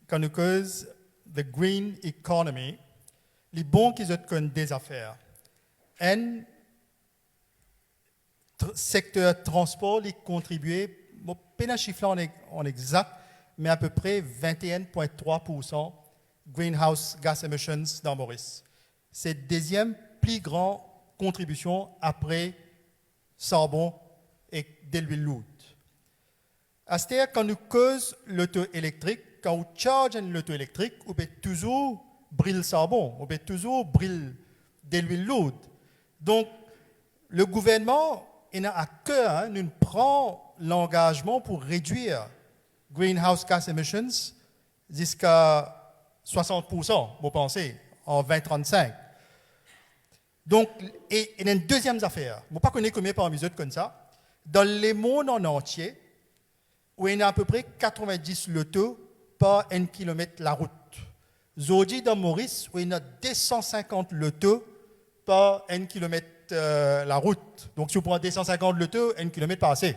quand nous cause the green economy, les bons qui ont des affaires. Un secteur transport, qui contribuait, je ne sais pas chiffre en exact, mais à peu près 21,3% greenhouse gas emissions dans Maurice. C'est la deuxième plus grande contribution après charbon et de l'huile lourde. C'est-à-dire, quand nous causons l'auto électrique, quand on charge une auto électrique, on peut toujours brûler le charbon, on peut toujours brûler de l'huile lourde. Donc, le gouvernement il a à cœur, nous prend l'engagement pour réduire greenhouse gas emissions jusqu'à 60%, vous pensez, en 2035. Donc, et il y a une deuxième affaire, je ne sais pas combien parmi les autres comme ça, dans le monde en entier, où il y a à peu près 90 lotos par 1 km la route. Aujourd'hui, dans Maurice, où il y a 250 lotos par 1 km la route. Donc, si vous prenez 250 lotos, 1 km passé.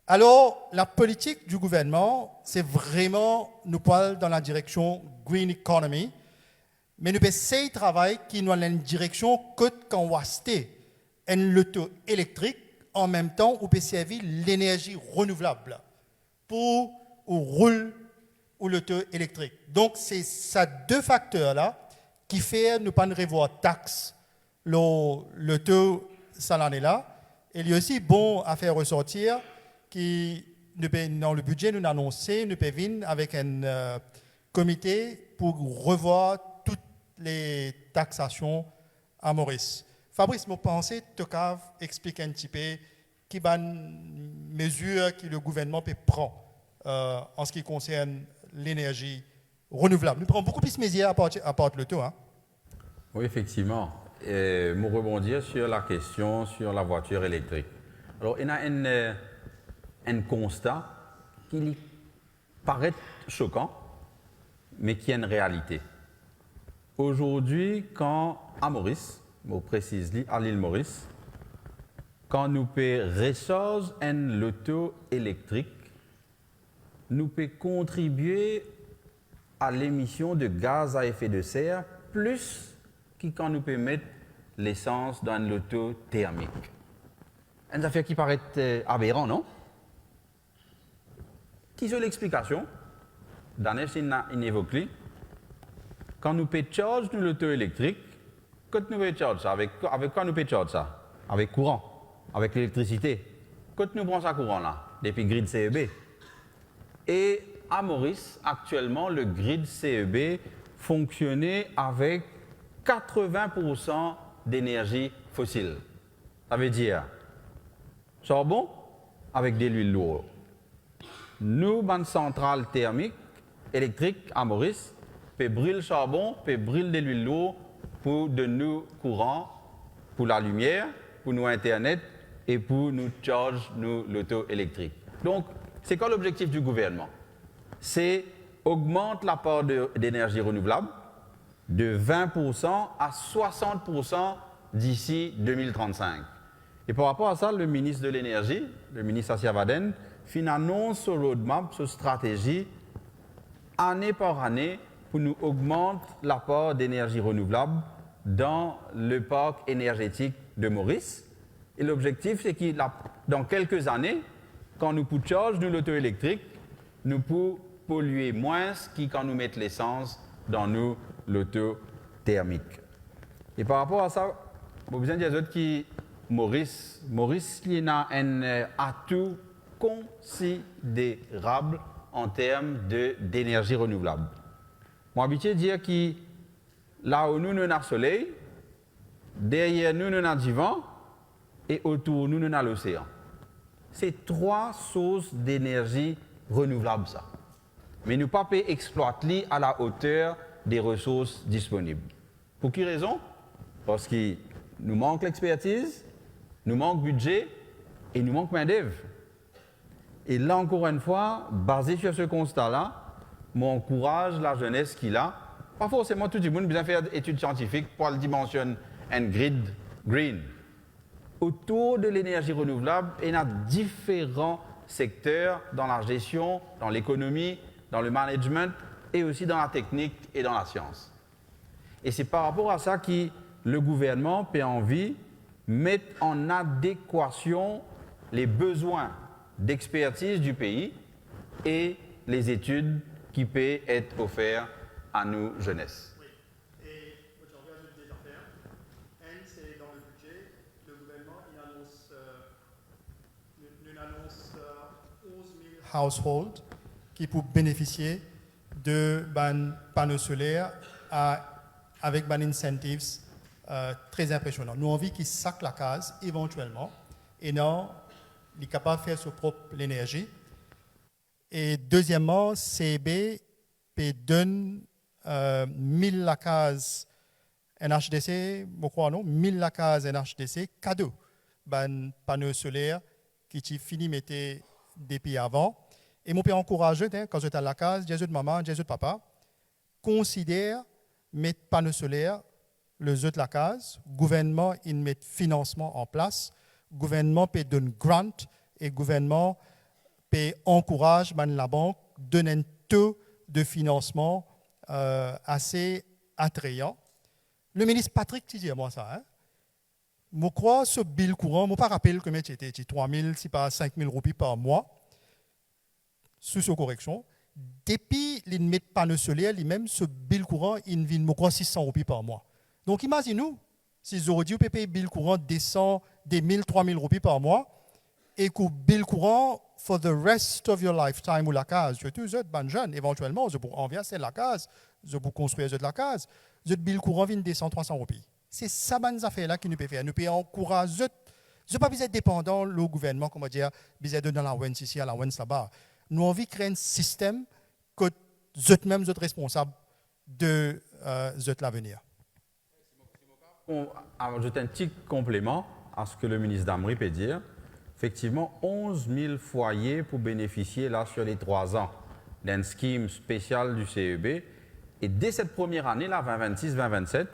Alors, la politique du gouvernement, c'est vraiment nous parler dans la direction green economy, mais nous essayons de travailler qui nous dans une direction que quand on va acheter une loto électrique, en même temps, on peut servir l'énergie renouvelable pour rouler ou l'auto électrique. Donc, c'est ces deux facteurs-là qui font nous pas revoir taxe l'auto cette année-là. Il y a aussi bon à faire ressortir qui, dans le budget, nous annonçons, nous pouvons venir avec un comité pour revoir toutes les taxations à Maurice. Fabrice, vous pensez que tu peux expliquer un petit peu quelles mesures que le gouvernement peut prendre en ce qui concerne l'énergie renouvelable. Nous prenons beaucoup plus de mesures à part le taux. Hein? Oui, effectivement. Et me rebondir sur la question sur la voiture électrique. Alors, il y a un constat qui paraît choquant, mais qui est une réalité. Aujourd'hui, quand à Maurice, je précise à l'île Maurice, quand nous pouvons recharger un auto électrique, nous pouvons contribuer à l'émission de gaz à effet de serre plus que quand nous pouvons mettre l'essence dans l'auto thermique. Une affaire qui paraît aberrant, non? Qui est l'explication? D'ailleurs, c'est une évoquée. Quand nous pouvons charger l'auto électrique, quand nous pouvons charger ça, avec quoi nous pouvons charger ça? Avec courant, avec l'électricité. Quand nous prenons ça courant là, depuis le grid CEB. Et à Maurice, actuellement, le grid CEB fonctionnait avec 80% d'énergie fossile. Ça veut dire charbon avec de l'huile lourde. Nous, dans une centrale thermique électrique à Maurice, peut brûler le charbon, peut brûler de l'huile lourde pour de nous courant, pour la lumière, pour nous Internet et pour nous charge nous l'auto électrique. Donc, c'est quoi l'objectif du gouvernement? C'est augmenter la part d'énergie renouvelable de 20% à 60% d'ici 2035. Et par rapport à ça, le ministre de l'Énergie, le ministre Assia Vaden, annonce ce roadmap, cette stratégie, année par année, pour nous augmenter la part d'énergie renouvelable dans le parc énergétique de Maurice. Et l'objectif, c'est que dans quelques années, quand nous pouvons charger l'auto électrique, nous pouvons polluer moins que quand nous mettons l'essence dans l'auto thermique. Et par rapport à ça, vous besoin des autres qui Maurice, il a un atout considérable en termes d'énergie renouvelable. Moi, habitué à dire que là où nous avons le soleil, derrière nous avons du vent et autour nous avons l'océan. C'est trois sources d'énergie renouvelable, ça. Mais nous ne pouvons pas exploiter à la hauteur des ressources disponibles. Pour quelle raison? Parce qu'il nous manque l'expertise, nous manque budget et nous manque main-d'œuvre. Et là, encore une fois, basé sur ce constat-là, m'encourage la jeunesse qu'il a. Pas forcément tout le monde besoin de faire des études scientifiques pour le dimensionner un grid green. Autour de l'énergie renouvelable, il y a différents secteurs dans la gestion, dans l'économie, dans le management et aussi dans la technique et dans la science. Et c'est par rapport à ça que le gouvernement peut envie de mettre en adéquation les besoins d'expertise du pays et les études qui peuvent être offertes à nos jeunesses. Oui. Et aujourd'hui, il y a des affaires. C'est dans le budget, le gouvernement il annonce, annonce 11 000 households qui peuvent bénéficier de panneaux solaires avec des incentives très impressionnants. Nous avons envie qu'ils sacent la case éventuellement et non, il est capable de faire sa propre énergie. Et deuxièmement, CB donne 1000 la case NHDC, je crois non, 1000 la case NHDC cadeau, panneaux solaires qui ont fini mettre depuis avant. Et mon père encourage, quand j'étais à la case, Jésus de maman, Jésus de papa, considère mettre panneaux solaires, le jeu de la case, gouvernement, il met financement en place, gouvernement peut donner grant et gouvernement peut encourager la banque, donner un taux de financement assez attrayant. Le ministre Patrick, tu dis moi ça, hein? Je crois que ce bill courant, je ne me rappelle que c'était 3 000, si pas 5 000 roupies par mois, sous ce correction. Depuis les mettent panneaux solaires, même ce bill courant, il vient, je crois, 600 roupies par mois. Donc imaginez-nous, si vous auriez dû payer le bill courant descend des 1000, 3000 roupies par mois, et que le bill courant, for the rest of your lifetime, ou la case, je suis un jeune, éventuellement, je pourrais envier la case, je peux construire la case, le bill courant vient descendre 300 roupies. C'est ça, ces affaires-là qui nous peut faire. Nous pouvons encourager, je ne pas besoin dépendant le gouvernement, comment dire, besoin de dans la WENS ici, à la WENS là-bas. Nous avons envie de créer un système que vous êtes même responsable de l'avenir. On ajoute un petit complément à ce que le ministre Damri peut dire. Effectivement, 11 000 foyers pour bénéficier là sur les 3 ans d'un scheme spécial du CEB. Et dès cette première année, là, 2026-2027,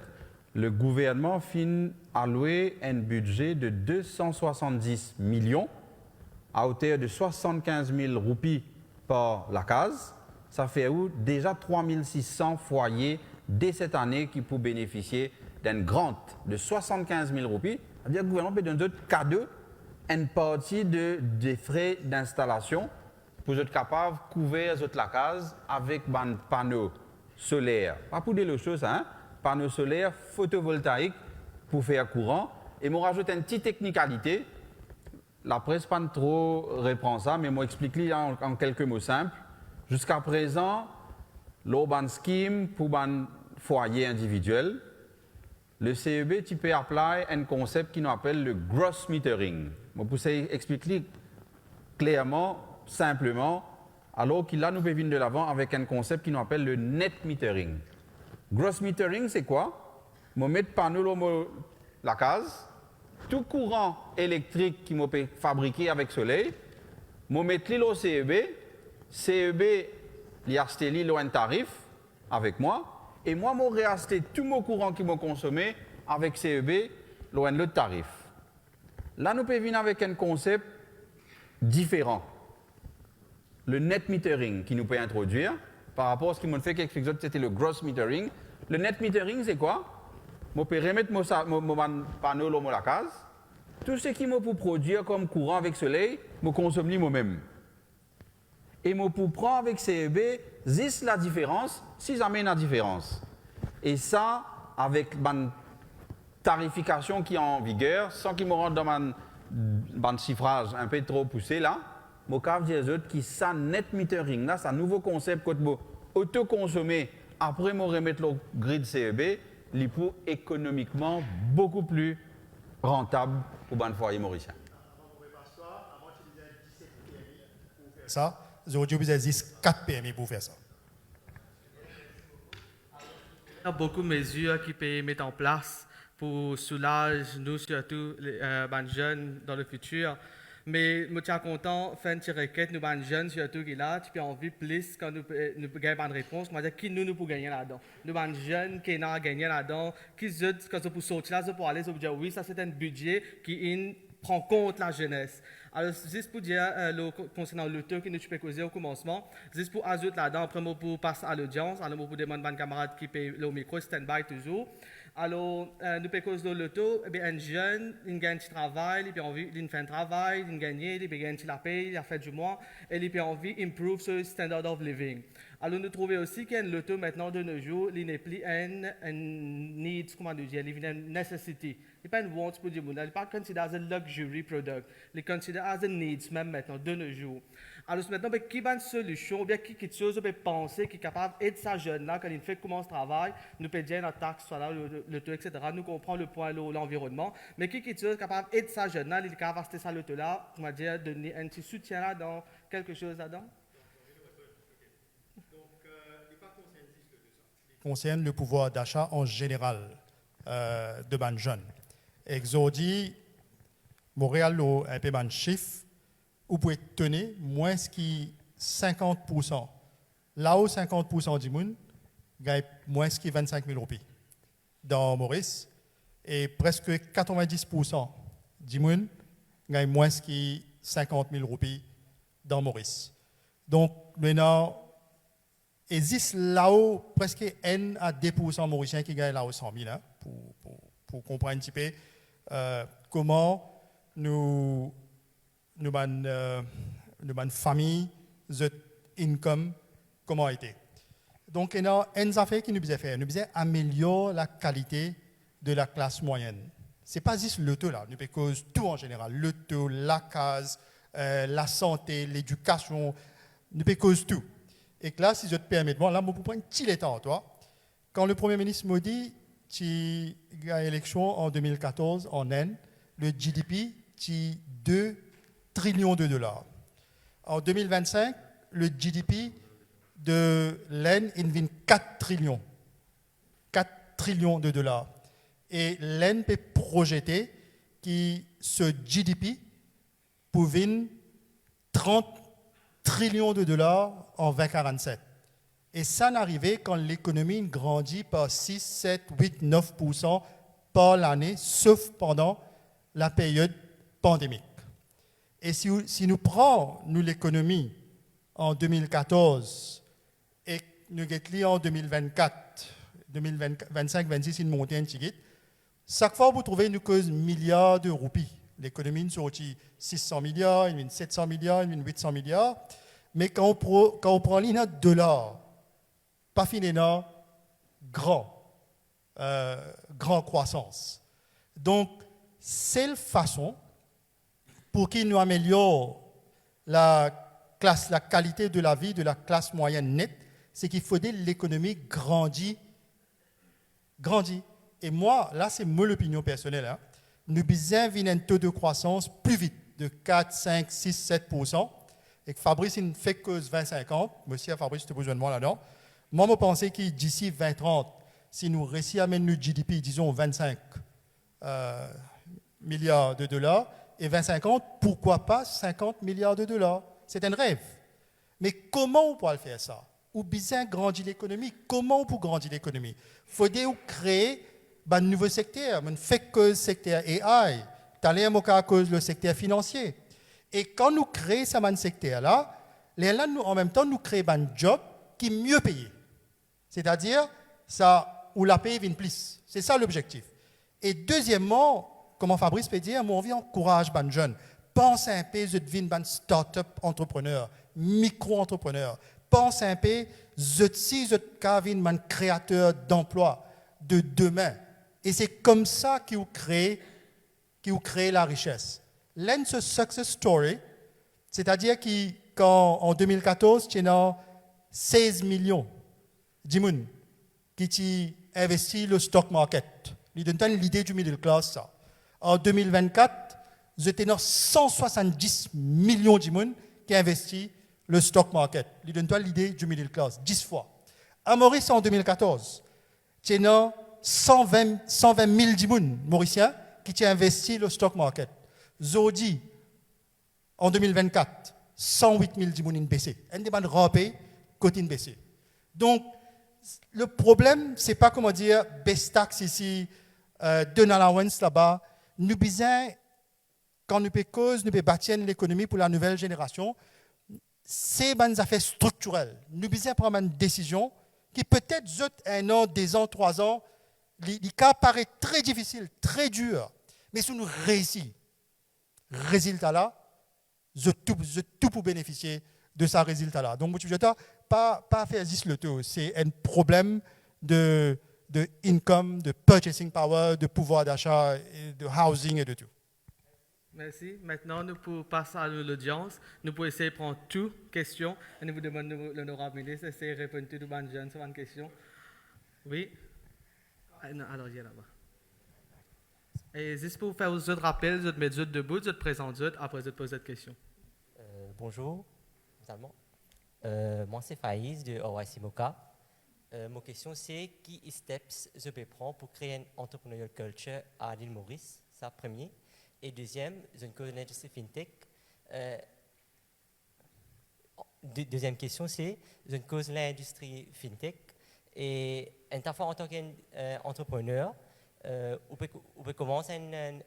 le gouvernement finit allouer un budget de 270 millions à hauteur de 75 000 roupies par la case. Ça fait déjà 3 600 foyers dès cette année qui peuvent bénéficier d'un grant de 75 000 roupies. C'est-à-dire que le gouvernement peut donner d'autres cadeaux, une partie des frais d'installation pour être capable de couvrir la case avec des panneaux solaires. Pas pour des choses, hein? Panneaux solaires photovoltaïques pour faire courant. Et moi, rajoute une petite technicalité. La presse pas trop reprend ça, mais moi explique en quelques mots simples. Jusqu'à présent, l'urban scheme pour un foyer individuel, le CEB tu peux appliquer un concept qui nous appelle le gross metering. Je peux expliquer clairement, simplement, alors qu'il a nous peut venir de l'avant avec un concept qui nous appelle le net metering. Gross metering, c'est quoi? Je mets panneau dans la case, tout courant électrique qui m'a fabriqué avec soleil, je mets l'île au CEB, CEB il a acheté un tarif avec moi, et moi je réacheté tout mon courant qui m'a consommé avec CEB le tarif. Là, nous pouvons venir avec un concept différent. Le net metering qui nous peut introduire par rapport à ce qui m'a fait quelque chose, c'était le gross metering. Le net metering, c'est quoi? Je peux remettre mon panneau dans la case. Tout ce qui me peut produire comme courant avec soleil, je consomme moi-même. Et je peux prendre avec CEB, juste la différence, si j'amène la différence. Et ça, avec ma tarification qui est en vigueur, sans qu'il me rentre dans mon chiffrage un peu trop poussé là, je peux dire que ça net metering, là, c'est un nouveau concept que je auto-consommer après je remettre le grid CEB, il peut économiquement beaucoup plus rentable pour les foyers mauriciens. Ça, aujourd'hui, vous avez 4 PMI pour faire ça. Il y a beaucoup de mesures qui peuvent mettre en place pour soulager nous, surtout les jeunes dans le futur. Mais je suis content de faire une requête, nous, les jeunes, surtout qui là, tu peux envie plus quand nous gagnons une réponse. Moi, je dis qui nous pouvons gagner là-dedans. Nous, les jeunes qui ont gagné là-dedans, qui quand ils peuvent sortir là, pour aller, ils dire oui, ça c'est un budget qui est prend compte la jeunesse. Alors, juste pour dire, concernant l'auteur que nous peux causer au commencement, juste pour ajouter là-dedans, après mot pour passer à l'audience, alors pour demander à un camarade qui paye le micro, stand-by toujours. Alors, nous pouvons causer de l'auto, un jeune, il gagne du travail, il a envie, il fait un travail, il gagne, il gagne la paye, il a fait du mois, et il a envie d'improve son standard of living. Alors, nous trouvons aussi qu'un l'auto maintenant de nos jours, il n'est plus un need, comment dire, il est une necessity. Il n'est pas une want pour du monde, il n'est pas considéré as a luxury product, il est considéré as a needs même maintenant de nos jours. Alors maintenant, qui a une solution, ou bien qui quelque chose peut penser, qui est capable d'aider sa jeune là, quand il fait commence le travail, nous paye bien notre taxe, soit là, le taux, etc. Nous comprenons le point, l'environnement, mais qui quelque chose capable d'aider sa jeune là, il est capable d'acheter ça le taux là, on va dire, donner un petit soutien là dans quelque chose là-dedans. Concerne le pouvoir d'achat en général de ban jeunes. Exodi, Montréal a un peu de chiffre, vous pouvez tenir moins que 50%. Là où 50% du monde gagne moins que 25 000 roupies dans Maurice, et presque 90% du monde gagne moins que 50 000 roupies dans Maurice. Donc, maintenant, il existe là-haut presque 1 à 2% mauriciens qui gagnent là-haut 100 000, hein, pour comprendre un petit peu comment nous famille, the income, comment a été. Donc, il y a une affaire qui nous besoin faire. Nous besoin améliorer la qualité de la classe moyenne. Ce n'est pas juste le taux là, nous cause tout en général. Le taux, la case, la santé, l'éducation, nous cause tout. Et que là, si je te permets, bon, là, je vais prendre un petit temps, toi. Quand le Premier ministre m'a dit qu'il y a une élection en 2014 en Inde, le GDP, c'est 2 trillions de dollars. En 2025, le GDP de l'Inde est 4 trillions. 4 trillions de dollars. Et l'Inde peut projeter que ce GDP pouvait 30 trillions de dollars en 2047. Et ça n'arrivait quand l'économie grandit par 6, 7, 8, 9% par l'année, sauf pendant la période pandémique. Et si nous prenons l'économie en 2014 et nous guettons en 2024, 2025, 26, une montée un petit chaque fois vous trouvez une cause milliards de roupies. L'économie nous sortit 600 milliards, 700 milliards, 800 milliards. Mais quand on prend l'INA $, pas finalement grand croissance. Donc, c'est la façon pour qu'il nous améliore la qualité de la vie de la classe moyenne nette, c'est qu'il faut que l'économie grandit. Et moi, là, c'est mon opinion personnelle. Hein. Nous avons un taux de croissance plus vite, de 4, 5, 6, 7%. Et que Fabrice, il ne fait que 20-50. Monsieur Fabrice, tu as besoin de moi là-dedans. Moi, je pense que d'ici 20-30, si nous réussissons à mettre le GDP, disons 25 milliards de dollars, et 20-50, pourquoi pas 50 milliards de dollars? C'est un rêve. Mais comment on pourra faire ça? Ou bien grandir l'économie? Comment on peut grandir l'économie? Il faudrait créer un nouveau secteur. On ne fait que le secteur AI. Tu as à cause du secteur financier. Et quand nous créons ce secteur-là, en même temps, nous créons un job qui est mieux payé. C'est-à-dire, ça, où la paye vient plus. C'est ça l'objectif. Et deuxièmement, comment Fabrice peut dire, moi, on encourage les jeunes. Pense un peu, je deviens un start-up entrepreneur, micro-entrepreneur. Pense un peu, je deviens un créateur d'emplois de demain. Et c'est comme ça qu'il crée la richesse. L'un ce success story, c'est-à-dire qu'en 2014, tu as 16 millions de gens qui ont investi le stock market. Ils donnent l'idée du middle class. Ça. En 2024, vous êtes 170 millions de gens qui ont investi le stock market. Ils donnent l'idée du middle class, 10 fois. À Maurice, en 2014, tu as 120 000 gens mauriciens qui ont investi le stock market. Zodi, en 2024, 108 000 gens ont baissé. Un des bandes rampés, côté baissé. Donc, le problème, ce n'est pas comment dire, best tax ici, d'un allowance là-bas. Nous besoin quand nous pouvons cause, nous pouvons bâtir l'économie pour la nouvelle génération, c'est des affaires structurelles. Nous devons prendre une décision qui peut-être, 1 an, 2 ans, 3 ans, les cas paraît très difficile, très dur. Mais si nous réussissons, résultat là, je tout pour bénéficier de ce résultat-là. Donc, je ne pas faire juste le tout. C'est un problème de income, de purchasing power, de pouvoir d'achat, de housing et de tout. Merci. Maintenant, nous pouvons passer à l'audience. Nous pouvons essayer de prendre toutes questions. Et nous vous demandons, l'honorable ministre, d'essayer de répondre à toutes les jeunes sur une question. Oui. Non, alors, il y a là-bas. Et juste pour faire aux autres rappels, vous mettez autres debout, vous présentez autres, après vous posez cette question. Bonjour, notamment. Moi, c'est Faïs de OYC Moka. Ma question, c'est qui steps je peux prendre pour créer une entrepreneurial culture à l'île Maurice? Ça, premier. Et deuxième, je connais l'industrie fintech. Deuxième question, c'est je connais l'industrie fintech. Et en tant qu'entrepreneur, on peut commencer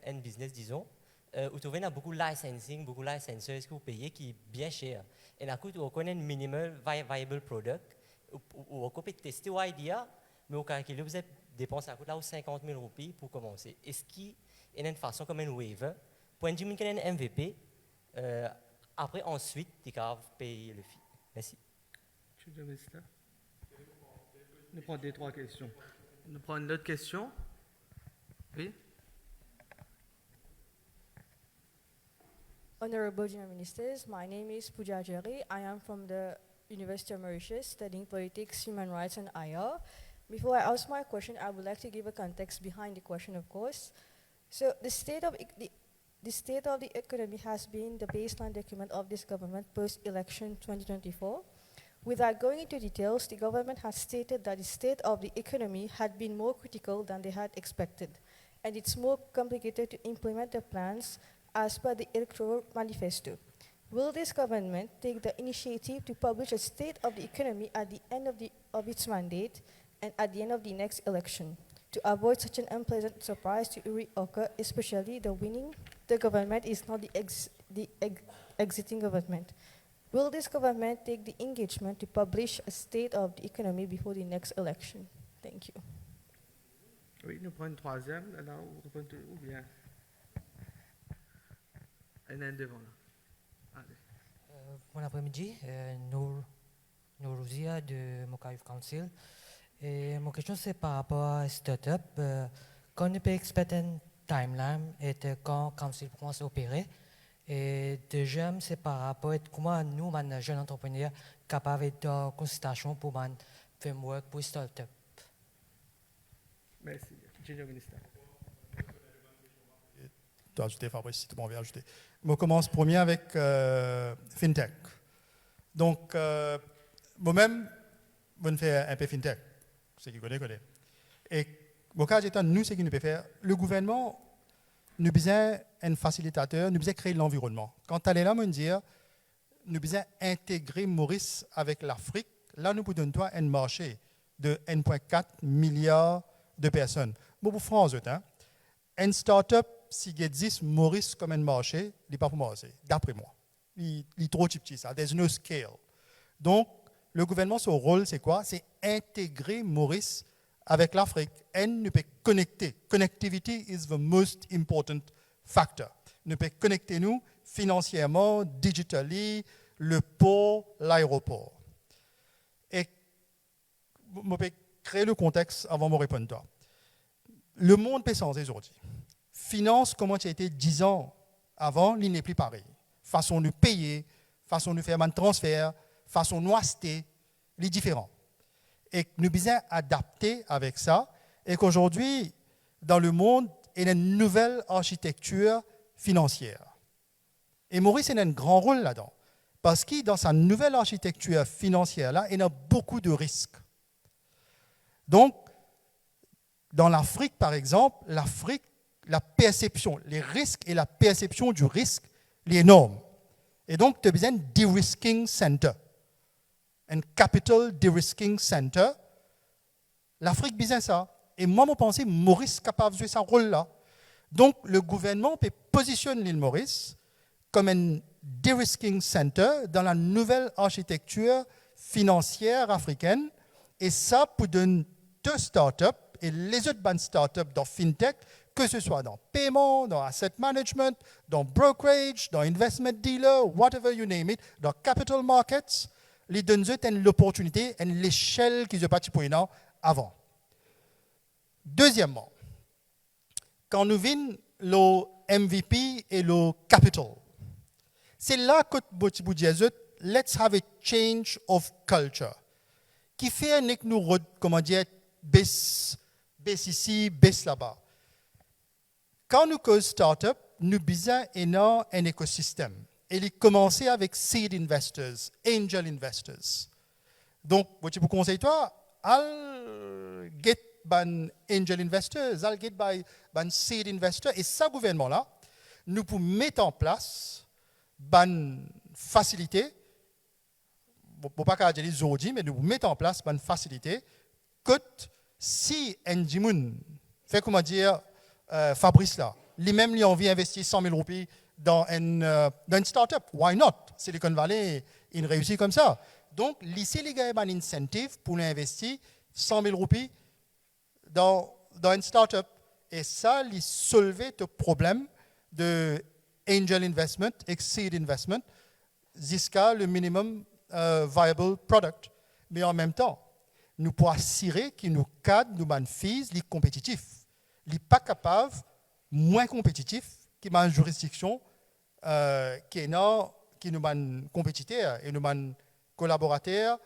un business, disons, où tu as beaucoup de licensing, beaucoup de licenseurs que vous payez qui est bien cher. Et d'un coup, tu connais un minimal viable product, où on peut tester l'idée, mais au calcul, vous avez dépensé à coût là 50 000 roupies pour commencer. Est-ce qu'il y a une façon comme un waiver, pour un MVP, après ensuite, tu peux payer le fee. Merci. Nous prenons 2-3 questions. Nous prenons une autre question. Oui. Honorable Junior Ministers, my name is Pooja Jerry. I am from the University of Mauritius studying politics, human rights and IR. Before I ask my question, I would like to give a context behind the question, of course. So the state of the economy has been the baseline document of this government post-election 2024. Without going into details, the government has stated that the state of the economy had been more critical than they had expected, and it's more complicated to implement the plans as per the electoral manifesto. Will this government take the initiative to publish a state of the economy at the end of its mandate and at the end of the next election, to avoid such an unpleasant surprise to reoccur, especially the government is not the exiting government? Will this government take the engagement to publish a state of the economy before the next election? Thank you. Oui, nous prenons une troisième. Alors, ou bien. Il y en a un devant là. Allez. Bon après-midi, Nourouzia de Moka Youth Council. Et mon question c'est par rapport à start-up. Quand on peut expecter un timeline et quand Council commence à opérer. Et deuxième, c'est par rapport à comment nous, les jeunes entrepreneurs, capables de consultation pour un framework pour start-up. Merci. Junior Minister. Tu as ajouté, Fabrice, si tu m'en veux ajouter. Je commence premier avec FinTech. Donc, moi-même, je fais un peu FinTech. C'est qui connaît. Et au cas étant, nous, ce que nous pouvons faire, le gouvernement, nous besoin un facilitateur, nous besoin créer l'environnement. Quand tu allais là, me dire, nous besoin intégrer Maurice avec l'Afrique, là, nous pouvons donner un marché de 1,4 milliard de personnes. Bon, pour France, une start-up, si il existe Maurice comme un marché, il n'est pas pour moi, d'après moi. Il est trop petit, ça. There's no scale. Donc, le gouvernement, son rôle, c'est quoi? C'est intégrer Maurice avec l'Afrique. Et nous peut connecter. Connectivity is the most important factor. Nous peut connecter nous financièrement, digitally, le port, l'aéroport. Et je peux créer le contexte avant de me répondre. Le monde peut changer aujourd'hui. Finance, comment ça a été 10 ans avant, il n'est plus pareil. Façon de payer, façon de faire un transfert, façon de acheter, il est différent. Et nous devons adapter avec ça. Et qu'aujourd'hui, dans le monde, il y a une nouvelle architecture financière. Et Maurice a un grand rôle là-dedans. Parce que dans sa nouvelle architecture financière-là, il y a beaucoup de risques. Donc, dans l'Afrique, par exemple, l'Afrique, la perception, les risques et la perception du risque, est énorme. Et donc, tu as besoin d'un de-risking center. Un capital de-risking center. L'Afrique a besoin de ça. Et moi, je pense que Maurice est capable de jouer ce rôle-là. Donc, le gouvernement peut positionner l'île Maurice comme un de-risking center dans la nouvelle architecture financière africaine. Et ça, pour donner deux startups et les autres bonnes startups dans FinTech, que ce soit dans paiement, dans asset management, dans brokerage, dans investment dealer, whatever you name it, dans capital markets, les donnent l'opportunité et l'échelle qu'ils ont bâti pour eux avant. Deuxièmement, quand nous vîmes le MVP et le capital, c'est là que nous disons, let's have a change of culture, qui fait que nous, comment dire, baisse ici, baisse là-bas. Quand nous causons start-up, nous besoin un écosystème. Et il commence avec seed investors, angel investors. Donc, je vous conseille, toi, al get ban angel investors, al get ban seed investors. Et ce gouvernement-là, nous pouvons mettre en place ban facilité, bon, pas dire aujourd'hui, mais nous pouvons mettre en place ban facilité que si un Jimoun fait, comment dire, Fabrice là, lui-même lui a envie d'investir 100 000 roupies dans une start-up. Why not? Silicon Valley, il réussit comme ça. Donc, lycée, les gars, un incentive pour investir 100 000 roupies dans une start-up. Et ça, il solvait le problème de angel investment et seed investment jusqu'à le minimum viable product. Mais en même temps, nous pouvons assurer que nos cadres, nos filles, les compétitifs. Il n'est pas capable, moins compétitif, qui a une juridiction qui nous mène compétiteurs et nous mène collaborateurs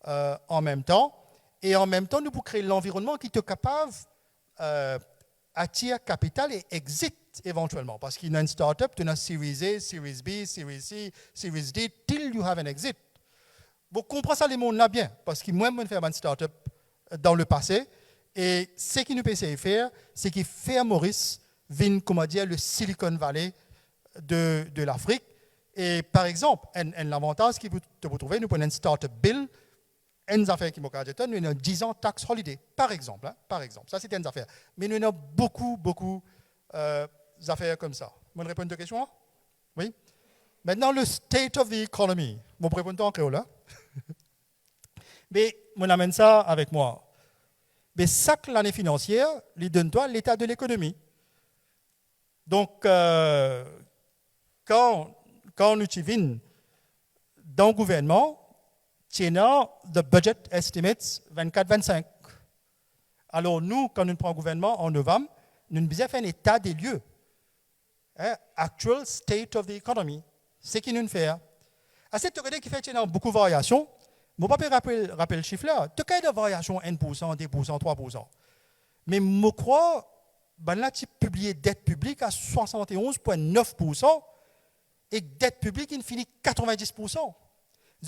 en même temps. Et en même temps, nous pouvons créer l'environnement qui est capable d'attirer capital et exit éventuellement. Parce qu'il y a une start-up, tu as une Series A, Series B, Series C, Series D, till you have an exit. Vous comprenez ça, les mondes là bien. Parce que moi, je fais une start-up dans le passé. Et ce qui nous peut faire, c'est qu'il fait Maurice vient, comment dire, le Silicon Valley de l'Afrique. Et par exemple, un avantage que vous trouvez, nous prenons une startup bill, une affaire qui m'a dit, nous avons 10 ans tax holiday, par exemple. Par exemple. Ça, c'est une affaire. Mais nous avons beaucoup d'affaires comme ça. Vous me répondez à deux questions? Oui? Maintenant, le state of the economy. Vous me répondez en créole, là? Mais on amène ça avec moi. Mais chaque année financière, il donne l'état de l'économie. Donc, quand nous vîmes dans le gouvernement, tu as le budget estimates 24-25. Alors, nous, quand nous prenons le gouvernement en novembre, nous devons faire un état des lieux. Actual state of the economy. C'est ce que nous faisons. À cette période qui fait qu'il y a beaucoup de variations, je ne peux pas rappeler le chiffre là. Tu as des variations 1%, 2%, 3%. Mais je crois que là, tu publié dette publique à 71,9% et dette publique, il finit 90%.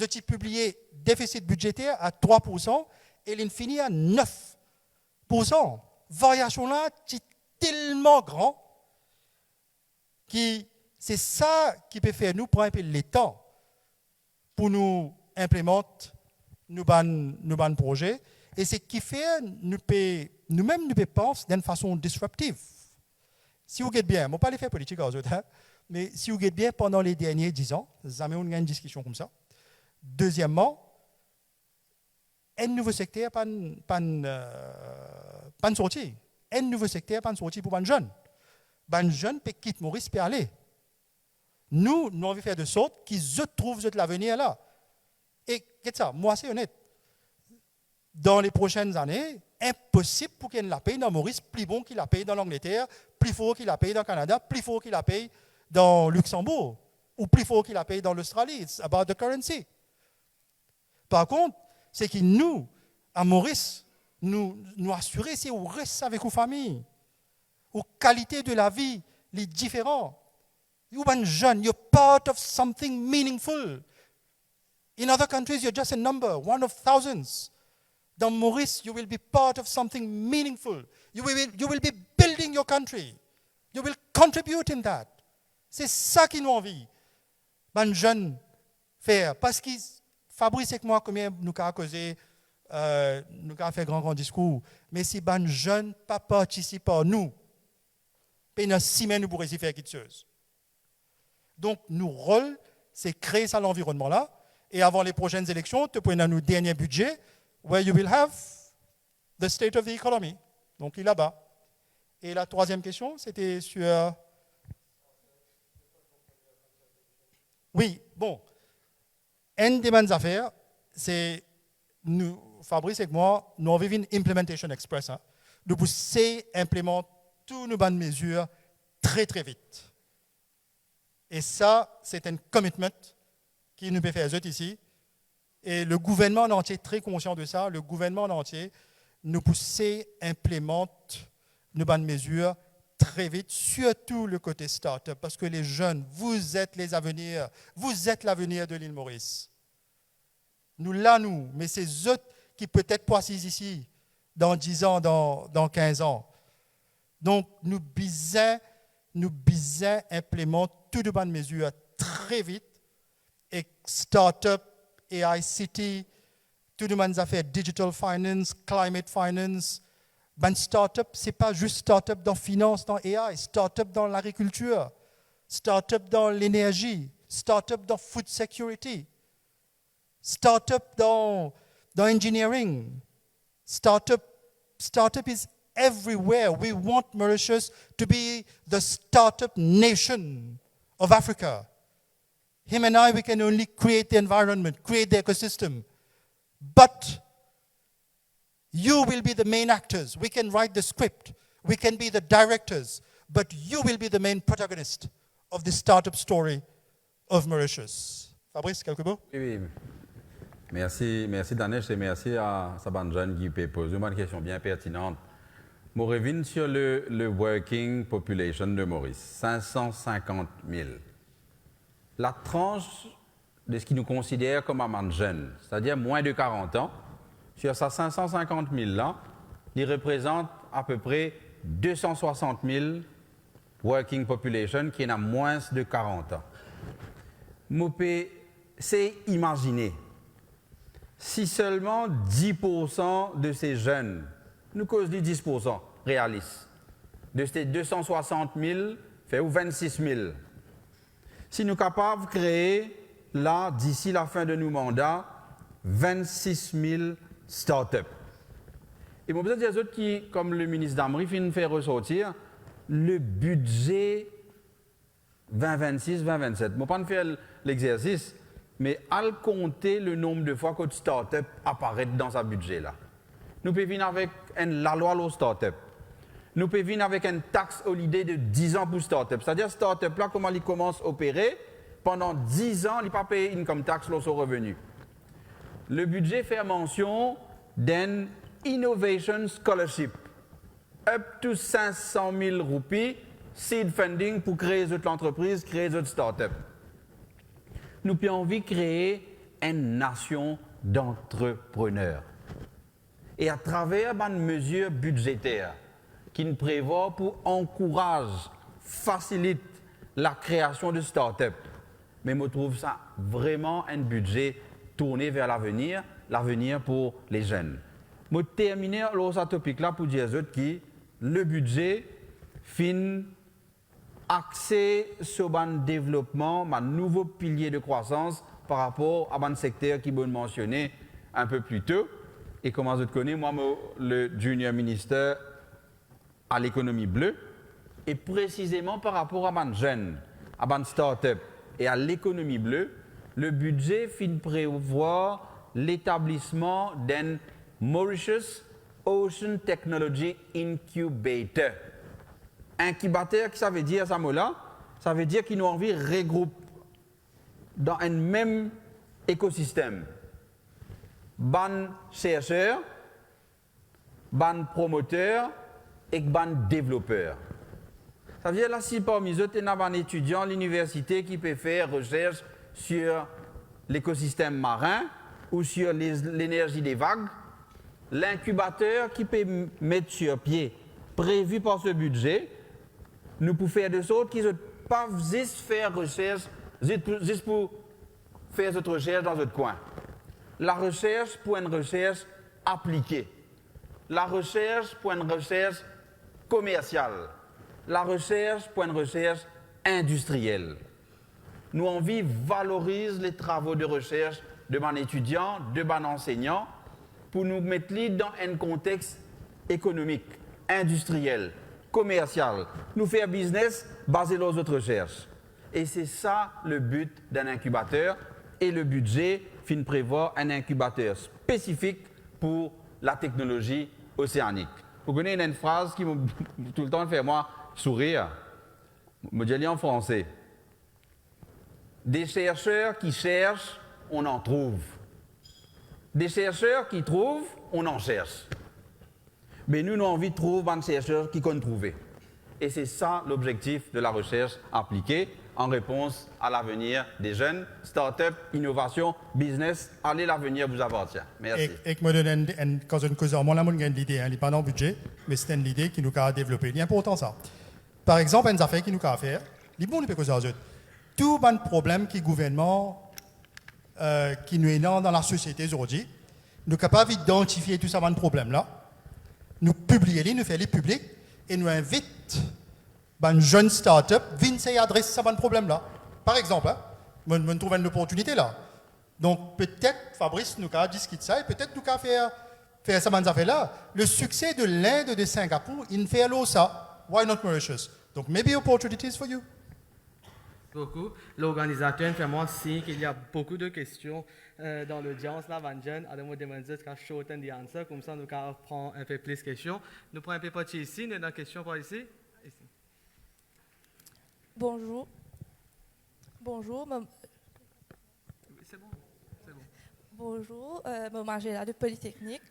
Tu publié déficit budgétaire à 3% et il finit à 9%. Variation là, c'est tellement grand que c'est ça qui peut faire nous prendre un peu le temps pour nous implémenter nos projets. Et c'est ce qui fait nous-mêmes nous pensons d'une façon disruptive. Si vous regardez bien, je ne vais pas les faire politique aux autres, mais si vous regardez bien pendant les derniers 10 ans, jamais on a une discussion comme ça. Deuxièmement, un nouveau secteur pas sorti. Un nouveau secteur pas sorti pour les jeunes. Les jeunes peuvent quitter Maurice et aller. Nous avons fait de sorte qu'ils trouvent l'avenir là. Et qu'est-ce ça? Moi, c'est honnête. Dans les prochaines années, impossible pour qu'il y ait la paye dans Maurice plus bon qu'il la paye dans l'Angleterre, plus fort qu'il la paye dans le Canada, plus fort qu'il la paye dans Luxembourg, ou plus fort qu'il la paye dans l'Australie. It's about the currency. Par contre, c'est que nous, à Maurice, nous assurer si on reste avec vos familles, aux qualités de la vie, les différents. You're jeune, you're part of something meaningful. In other countries, you're just a number, one of thousands. Dans Maurice, you will be part of something meaningful. You will be building your country. You will contribute in that. C'est ça qui nous envie. Ben jeunes faire. Parce que Fabrice et moi, combien nous avons causé, nous avons fait grand discours. Mais si ben jeunes pas participent à nous, pendant 6 semaines pour réussir à faire quelque chose. Donc, notre rôle, c'est créer ça l'environnement-là. Et avant les prochaines élections, tu peux dans notre dernier budget, where you will have the state of the economy. Donc, il est là-bas. Et la troisième question, c'était sur... Oui, bon. Une des bonnes affaires, c'est, nous, Fabrice et moi, nous avons une Implementation Express. Hein. Nous pouvons implémenter toutes nos bonnes mesures très, très vite. Et ça, c'est un commitment qui nous peut faire ici. Et le gouvernement en entier est très conscient de ça. Le gouvernement en entier nous pousse à implémenter nos bonnes mesures très vite, surtout le côté start-up, parce que les jeunes, vous êtes les avenirs, vous êtes l'avenir de l'île Maurice. Nous, là, nous, mais c'est eux qui peut-être passent ici dans 10 ans, dans 15 ans. Donc, nous bisons implémenter toutes les bonnes mesures très vite, et start-up, et ICT, toutes les bonnes affaires, digital finance, climate finance. Ben, start-up, ce n'est pas juste start-up dans la finance, dans AI, start-up dans l'agriculture, start-up dans l'énergie, start-up dans food security, start-up dans engineering. Start-up is everywhere. We want Mauritius to be the start-up nation of Africa. Him and I, we can only create the environment, create the ecosystem. But you will be the main actors. We can write the script. We can be the directors. But you will be the main protagonist of the startup story of Mauritius. Fabrice, quelques mots? Oui. Merci Danesh et merci à Saban Jeanne qui peut poser une question bien pertinente. Je reviens sur le working population de Maurice, 550 000. La tranche de ce qui nous considère comme un jeune, c'est-à-dire moins de 40 ans, sur ces 550 000 là, il représente à peu près 260 000 working population qui ont moins de 40 ans. C'est imaginer si seulement 10% de ces jeunes, nous causons 10% réalistes, de ces 260 000, fait 26 000. Si nous sommes capables de créer, là, d'ici la fin de nos mandats, 26 000 start-up. Et moi, peut-être des autres qui, comme le ministre Damry, finissent faire ressortir le budget 2026-2027. Je ne vais pas faire l'exercice, mais à compter le nombre de fois que de start-up apparaît dans ce budget-là. Nous pouvons venir avec la loi aux start-up. Nous pouvons venir avec une taxe holiday de 10 ans pour start-up. C'est-à-dire, start-up là, comment il commence à opérer, pendant 10 ans, il n'a pas payé income tax sur son revenu. Le budget fait mention d'un Innovation Scholarship, up to 500 000 roupies, seed funding pour créer cette entreprise, créer cette start-up. Nous avons envie de créer une nation d'entrepreneurs. Et à travers une mesure budgétaire qui nous prévoit pour encourager, faciliter la création de start-up. Mais je trouve ça vraiment un budget tourné vers l'avenir pour les jeunes. Je vais terminer ce topic-là pour dire que le budget fin axé sur un développement, un nouveau pilier de croissance par rapport à un secteur qui vous mentionné un peu plus tôt. Et comment je te connais, moi, le junior minister à l'économie bleue, et précisément par rapport à un jeune, à une start-up et à l'économie bleue, le budget fin prévoir l'établissement d'un Mauritius Ocean Technology Incubator. Incubateur, qui ça veut dire, ça mot-là? Ça veut dire qu'ils ont envie de regrouper dans un même écosystème. Ban chercheurs, ban promoteurs et ban développeurs. Ça veut dire là, si parmi eux, il y a un étudiant à l'université qui peut faire recherche sur l'écosystème marin ou sur l'énergie des vagues, l'incubateur qui peut mettre sur pied, prévu par ce budget, nous pouvons faire des autres qui ne peuvent pas juste faire recherche, juste pour faire cette recherche dans notre coin. La recherche pour une recherche appliquée. La recherche pour une recherche commerciale. la recherche, point de recherche industrielle. Nous envie valorise les travaux de recherche de mon étudiant, de mon enseignant, pour nous mettre dans un contexte économique, industriel, commercial, nous faire business basé sur les autres recherches. Et c'est ça le but d'un incubateur. Et le budget fin prévoir un incubateur spécifique pour la technologie océanique. Vous connaissez une phrase qui m'a tout le temps fait moi sourire. Je dis en français. Des chercheurs qui cherchent, on en trouve. Des chercheurs qui trouvent, on en cherche. Mais nous, nous avons envie de trouver un chercheur qui connaît trouver. Et c'est ça l'objectif de la recherche appliquée en réponse à l'avenir des jeunes, start-up, innovation, business. Allez, l'avenir vous appartient. Merci. Et me donne quand je ne cause moi, là, j'ai une idée, il n'est pas dans le budget, mais c'est une idée qui nous a développé. C'est important ça. Par exemple, une affaire qui nous a fait, les bons, nous peut causer aux autres. Tout bon problème qui gouvernement, qui nous est dans la société aujourd'hui, nous sommes capables d'identifier tout ça, bon problème là, nous publier, nous faire les publics et nous invite une jeune start-up à adresser ce problème là. Par exemple, on trouve une opportunité là. Donc peut-être Fabrice nous a discuté ça et peut-être nous a faire ça affaire là. Le succès de l'Inde et de Singapour, il fait ça. Why not Mauritius? Donc maybe opportunities for you. Beaucoup. L'organisateur fait moi signe qu'il y a beaucoup de questions dans l'audience là, Van Jen. Alors, moi, demander qu'à shorten the answer, comme ça, nous prendre un peu plus de questions. Nous prenons un peu parti ici, nous avons une question par ici. Ici. Bonjour. Bonjour. Oui, c'est bon. C'est bon. Bonjour, je suis là de Polytechnique.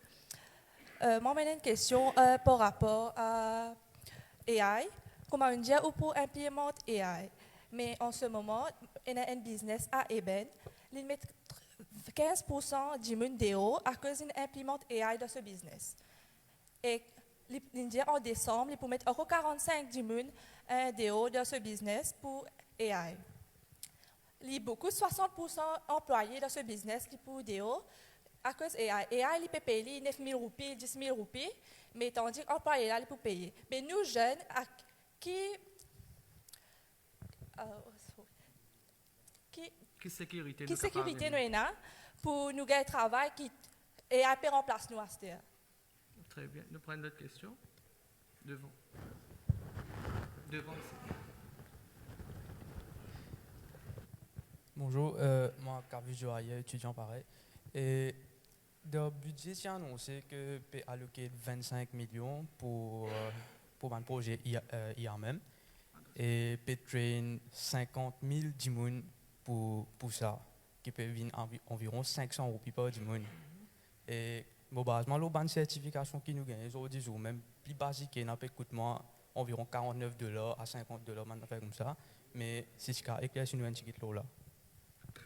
Moi, j'ai une question par rapport à AI. Comment on dit ou pour implémenter AI? Mais en ce moment, on a un business à Eben. Ils mettent 15% du monde d'euros à cause qu'ils implémentent AI dans ce business. Et l'Indien, en décembre, ils peuvent mettre encore 45 du monde d'euros dans ce business pour AI. Il y a beaucoup, 60% employés dans ce qui pour d'euros à cause AI. AI, ils peuvent payer 9 000 roupies, 10 000 roupies, mais tandis qu'employés là, ils peuvent payer. Mais nous, jeunes, Qui sécurité nous avons pour nous gagner travail et après remplacer nous à cette heure. Très bien. Nous prenons d'autres questions. Devant. Devant ici. Bonjour, moi, Carvu Joaillet, étudiant pareil. Et dans le budget, c'est annoncé que peut alloquer 25 millions pour un projet IA même. Et peut train 50 000 dimoun pour ça, qui peut venir environ 500 roupies par dimoun. Et basement, le certification qui nous gagne, aujourd'hui, ou même plus basique, qui n'a pas coûté environ $49 à $50, maintenant fait comme ça. Mais c'est ce qu'a éclairci nous un petit là.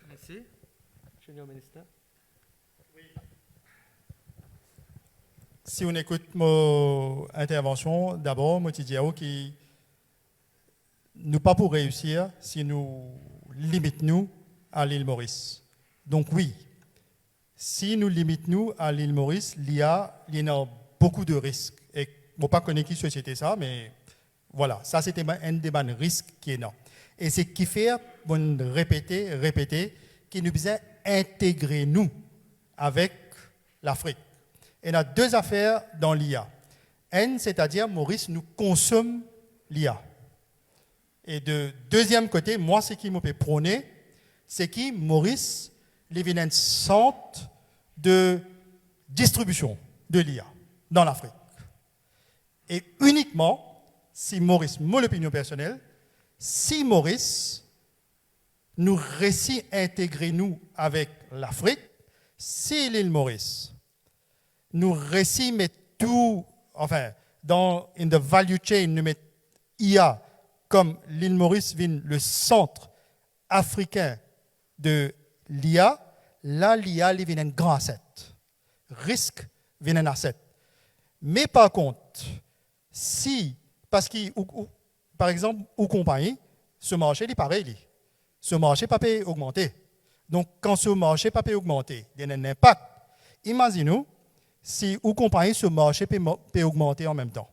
Merci. Junior Minister. Si on écoute mon intervention, d'abord, moi, je dis qui nous pas pour réussir si nous limitons à l'île Maurice. Donc oui, si nous limitons à l'île Maurice, il y a beaucoup de risques. Et je ne sais pas qui société ça, mais voilà, ça c'était un des risques qui est là. Et c'est ce qui fait, bon, répéter, qui nous besoin intégrer nous avec l'Afrique. Et il y a deux affaires dans l'IA. C'est-à-dire Maurice nous consomme l'IA. Et de deuxième côté, moi, ce qui me fait prôner, c'est que Maurice est un centre de distribution de l'IA dans l'Afrique. Et uniquement, si Maurice, mon opinion personnelle, si Maurice nous réussit à intégrer nous avec l'Afrique, si l'île Maurice nous réussit mettre tout, enfin, dans in the value chain, nous mettre IA comme l'île Maurice vient le centre africain de l'IA, là, l'IA vient un grand asset. Risque vient un asset. Mais par contre, si, parce que, par exemple, aux compagnies, ce marché est pareil. Ce marché ne peut pas augmenter. Donc, quand ce marché ne peut pas augmenter, il y a un impact. Imaginez-nous si aux compagnies, ce marché peut augmenter en même temps.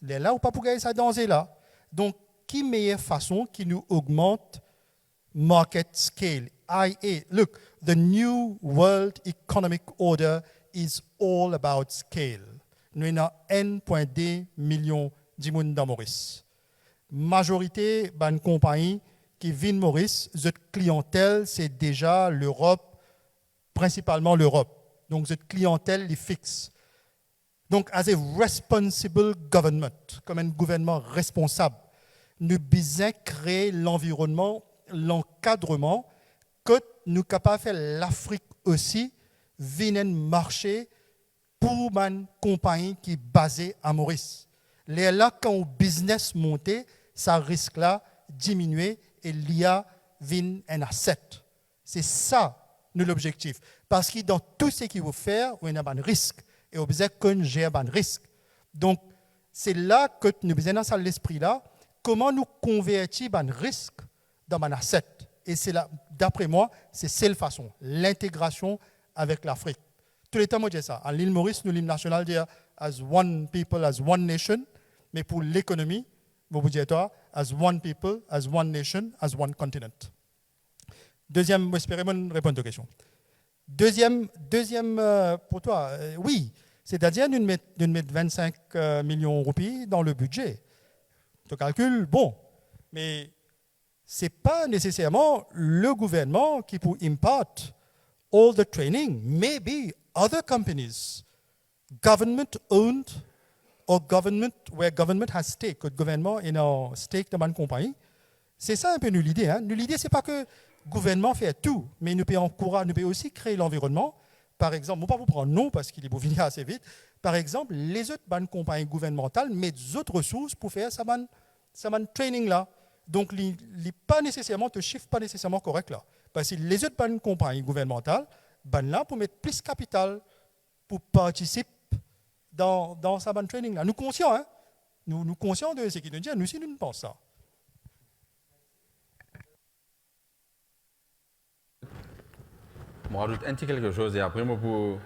Là, on ne peut pas gagner ça dans là. Donc, qui meilleure façon qui nous augmente market scale? IA, look, the new world economic order is all about scale. Nous avons 1,2 million de monde dans Maurice. Majorité de compagnies qui viennent Maurice, cette clientèle, c'est déjà l'Europe, principalement l'Europe. Donc, cette clientèle est fixe. Donc, as a responsible government, comme un gouvernement responsable, nous devons créer l'environnement, l'encadrement, que nous sommes capables de faire l'Afrique aussi, venir marcher pour une compagnie qui est basée à Maurice. Là, quand le business monte, ça risque là diminuer et l'IA vient un asset. C'est ça, l'objectif. Parce que dans tout ce qu'il faut faire, il y a un risque. Et on a besoin qu'on gère un risque. Donc, c'est là que nous avons besoin dans l'esprit là, comment nous convertir un risque dans un asset. Et c'est là, d'après moi, c'est celle façon, l'intégration avec l'Afrique. Tout le temps, moi, je dis ça. En l'île Maurice, nous, l'hymne national, dit as one people, as one nation. Mais pour l'économie, vous dites toi, as one people, as one nation, as one continent. Deuxième, j'espère répondre à ta question. Deuxième pour toi, oui, c'est-à-dire nous mettons 25 millions de roupies dans le budget. Tu calcules, bon, mais ce n'est pas nécessairement le gouvernement qui peut impart all the training. Maybe other companies, government-owned or government, where government has stake, que le gouvernement a un stake dans une compagnie. C'est ça un peu l'idée. Hein? L'idée, ce n'est pas que le gouvernement fait tout, mais nous pouvons encourager, nous pouvons aussi créer l'environnement. Par exemple, je ne vais pas vous prendre non parce qu'il est beau venir assez vite. Par exemple, les autres bonnes compagnies gouvernementales mettent d'autres ressources pour faire ça training là. Donc, pas nécessairement, te chiffre pas nécessairement correct là. Parce que les autres bonnes compagnies gouvernementales, là pour mettre plus de capital pour participer dans ça training là. Nous conscients, hein? Nous conscients de ce qu'il nous dit, nous aussi nous pensons ça. Je rajoute un petit quelque chose et après, moi, pour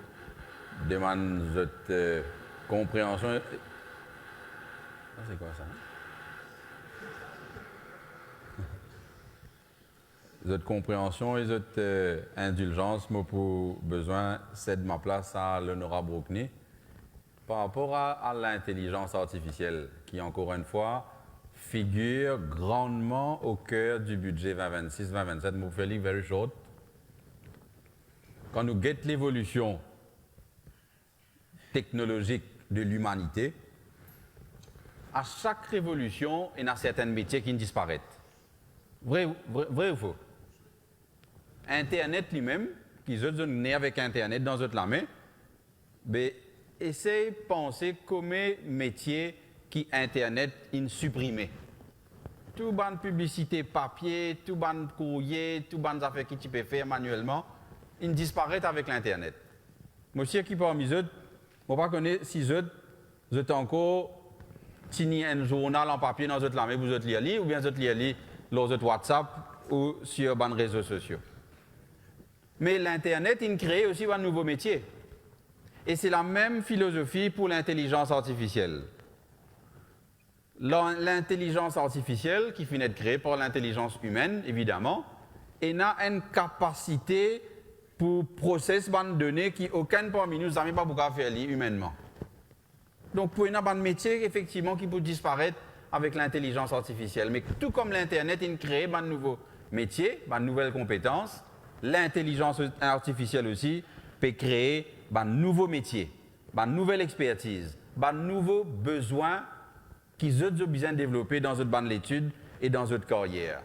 demander votre compréhension. C'est quoi ça? Votre compréhension et votre indulgence, moi, pour besoin, c'est de ma place à l'honorable Brookney par rapport à l'intelligence artificielle qui, encore une fois, figure grandement au cœur du budget 2026-2027. Moi, je vais very short. Quand nous guettons l'évolution technologique de l'humanité, à chaque révolution, il y a certains métiers qui disparaissent. Vrai ou faux? Internet lui-même, qui est né avec Internet dans notre main, essaye de penser comment métier qui Internet est supprimé. Tout ban publicité papier, tout ban courrier, tout ban affaires qui tu peux faire manuellement, ils disparaissent avec l'Internet. Moi, si qui parmi eux, je ne connais pas si vous êtes encore signé un journal en papier dans votre main, vous êtes lire, ou bien vous êtes lire dans votre WhatsApp ou sur les réseaux sociaux. Mais l'Internet, il crée aussi un nouveau métier. Et c'est la même philosophie pour l'intelligence artificielle. L'intelligence artificielle, qui finit de créer par l'intelligence humaine, évidemment, et a une capacité pour processer des données qui aucun parmi nous n'a même pas beaucoup à faire humainement. Donc, pour une un métier, effectivement, qui peut disparaître avec l'intelligence artificielle. Mais tout comme l'Internet, il crée un nouveau métier, une nouvelle compétence, l'intelligence artificielle aussi peut créer un nouveau métier, une nouvelle expertise, un nouveau besoin qu'ils ont besoin de développer dans votre bande d'études et dans votre carrière.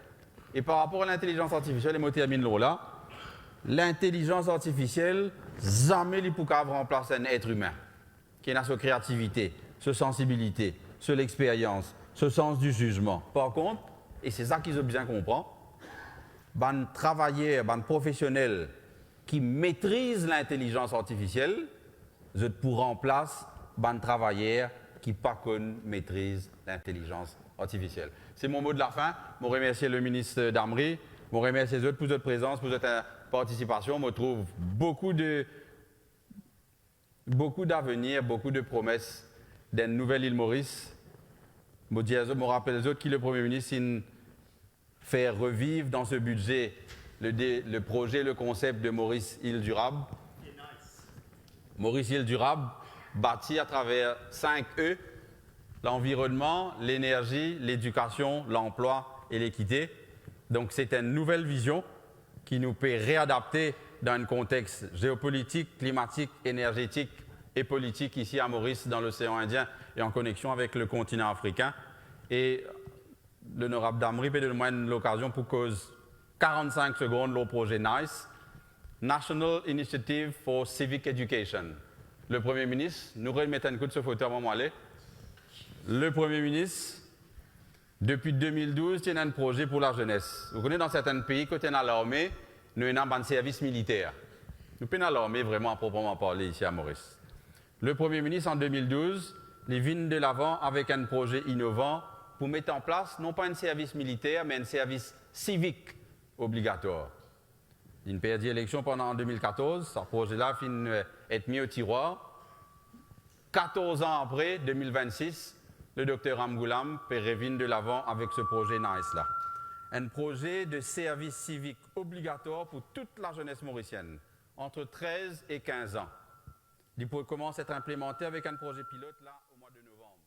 Et par rapport à l'intelligence artificielle, et moi termine là, l'intelligence artificielle, jamais ne peut remplacer un être humain qui a sa créativité, sa sensibilité, son expérience, ce sens du jugement. Par contre, et c'est ça qu'ils ont besoin de comprendre, les travailleurs, les professionnels qui maîtrisent l'intelligence artificielle, ils pourront remplacer les travailleurs qui ne maîtrisent l'intelligence artificielle. C'est mon mot de la fin. Je remercie le ministre d'Armerie, je remercie les autres pour votre présence, pour votre participation. Je trouve beaucoup d'avenir, beaucoup de promesses d'une nouvelle île Maurice Je me rappelle les autres qui le Premier ministre il fait revivre dans ce budget le projet, le concept de Maurice Île Durable. Maurice Île Durable, bâti à travers 5 E, l'environnement, l'énergie, l'éducation, l'emploi et l'équité. Donc c'est une nouvelle vision qui nous peut réadapter dans un contexte géopolitique, climatique, énergétique et politique ici à Maurice, dans l'océan Indien et en connexion avec le continent africain. Et l'honorable Damri peut donner moi l'occasion pour cause 45 secondes le projet NICE, National Initiative for Civic Education. Le Premier ministre, nous remettons un coup de ce fauteuil à moment là. Le Premier ministre, depuis 2012, il y a un projet pour la jeunesse. Vous connaissez dans certains pays, quand on a l'armée, nous avons un service militaire. Nous avons l'armée vraiment à proprement parler ici à Maurice. Le Premier ministre, en 2012, il vient de l'avant avec un projet innovant pour mettre en place, non pas un service militaire, mais un service civique obligatoire. Il a perdu l'élection pendant 2014, ce projet-là finit être mis au tiroir. 14 ans après, 2026, le docteur Ramgoulam peut revenir de l'avant avec ce projet NICE-là. Un projet de service civique obligatoire pour toute la jeunesse mauricienne, entre 13 et 15 ans. Il commence à être implémenté avec un projet pilote là au mois de novembre.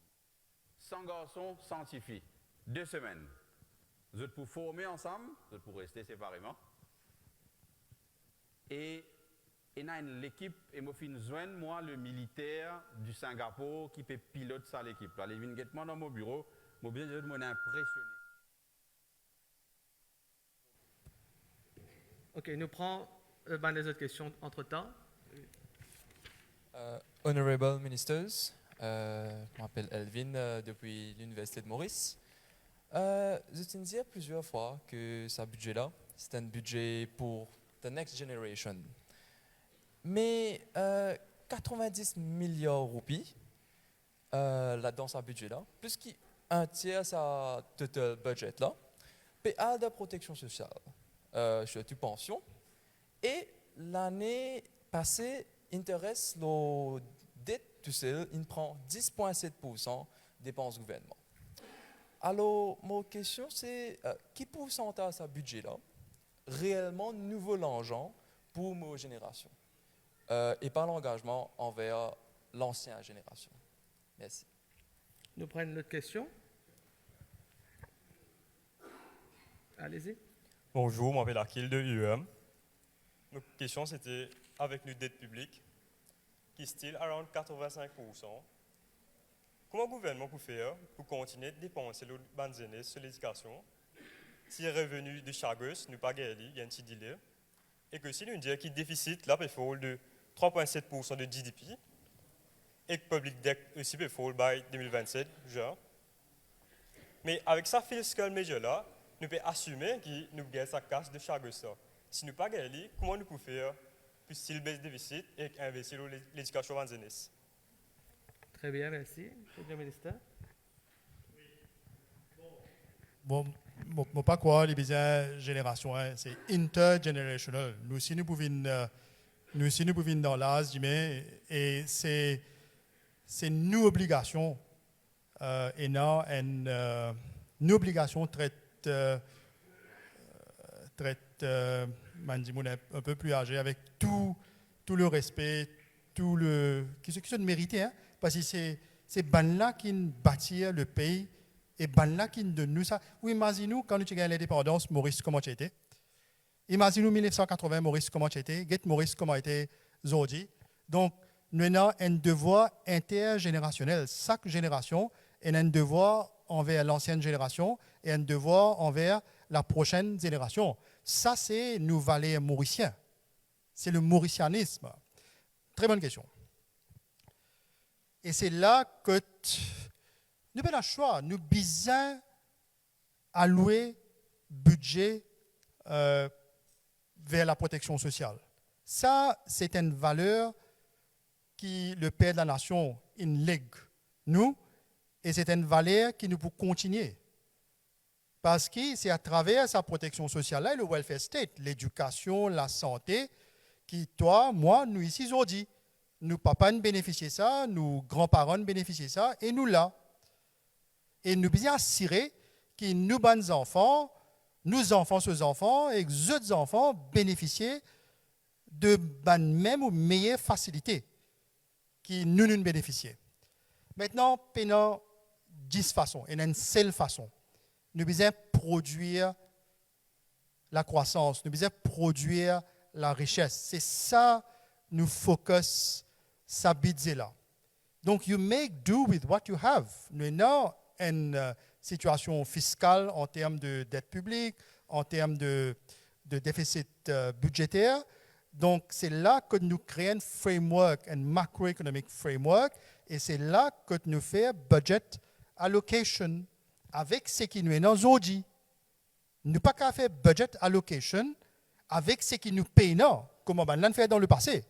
100 garçons, 100 filles, 2 semaines. Vous êtes pour former ensemble, vous êtes pour rester séparément. Et il y a l'équipe, et je suis joindre moi le militaire du Singapour qui peut piloter ça l'équipe. Allez, venez guettement dans mon bureau, je suis impressionné. OK, nous prenons les autres questions entre-temps. Honorable Ministers, je m'appelle Elvin depuis l'Université de Maurice. Je tiens à dire plusieurs fois que ce budget-là, c'est un budget pour the next generation. Mais 90 milliards de roupies là, dans ce budget-là, plus qu'un tiers de sa total budget là, PA de protection sociale, surtout pension, et l'année passée, intéresse la dette tout seul, il prend 10,7% dépenses gouvernement. Alors, ma question c'est, qui pourcentage ce budget-là réellement nouveau l'argent pour nos générations et pas l'engagement envers l'ancienne génération? Merci. Nous prenons une autre question. Allez-y. Bonjour, je m'appelle Akil de UEM. Ma question c'était, avec nos dettes publiques, qui style around 85%, comment le gouvernement peut faire pour continuer de dépenser le banzéné sur l'éducation si les revenus de chaque gosse nous pas gagné, il y a un petit délai, et que si nous disons qu'il y a un déficit là, peut faire de 3,7% de GDP, et que le public debt aussi peut faire by 2027, genre. Mais avec sa fiscal major là, nous pouvons assumer que nous gagnons sa casse de chaque gosse. Si nous pas gagné, comment nous pouvons faire pour style baisse déficit et investir dans l'éducation en jeunesse? Très bien, merci. Le ministère. Bon, je ne pas quoi les besoins génération, hein, c'est intergenerational. Nous aussi nous pouvons dans l'âge, et c'est une obligation et non une obligation très un peu plus âgé, avec tout le respect, tout le qui se mérite, hein, parce que c'est ban-là qui bâtit le pays et ban-là qui donne nous ça. Oui, imaginez-nous quand nous avons l'indépendance, Maurice, comment tu étais. Imaginez-nous 1980, Maurice, comment tu étais. Get Maurice, comment était aujourd'hui. Donc, nous avons un devoir intergénérationnel. Chaque génération a un devoir envers l'ancienne génération et un devoir envers la prochaine génération. Ça, c'est nous valets mauriciens. C'est le mauricianisme. Très bonne question. Et c'est là que nous avons le choix. Nous besoin allouer budget vers la protection sociale. Ça, c'est une valeur qui le Père de la Nation lègue nous, et c'est une valeur qui nous peut continuer. Parce que c'est à travers sa protection sociale, là, le welfare state, l'éducation, la santé, qui, toi, moi, nous ici aujourd'hui, nous papas bénéficient de ça, nous grands-parents bénéficient de ça, et nous là. Et nous besoin assurer que nous, bonnes enfants, nous enfants, ceux enfants, et les autres enfants bénéficient de même ou meilleures facilités qui nous bénéficient. Maintenant, pendant 10 façons, et une seule façon, nous besoin produire la croissance, nous besoin produire la richesse. C'est ça, nous focus sa budget là. Donc, you make do with what you have. Nous avons une situation fiscale en termes de dette publique, en termes de déficit budgétaire. Donc, c'est là que nous créons un framework, un macroeconomic framework, et c'est là que nous faisons budget allocation avec ce qui nous est dans aujourd'hui. Nous pas qu'à faire budget allocation avec ce qui nous paye, non, comme on l'a fait dans le passé.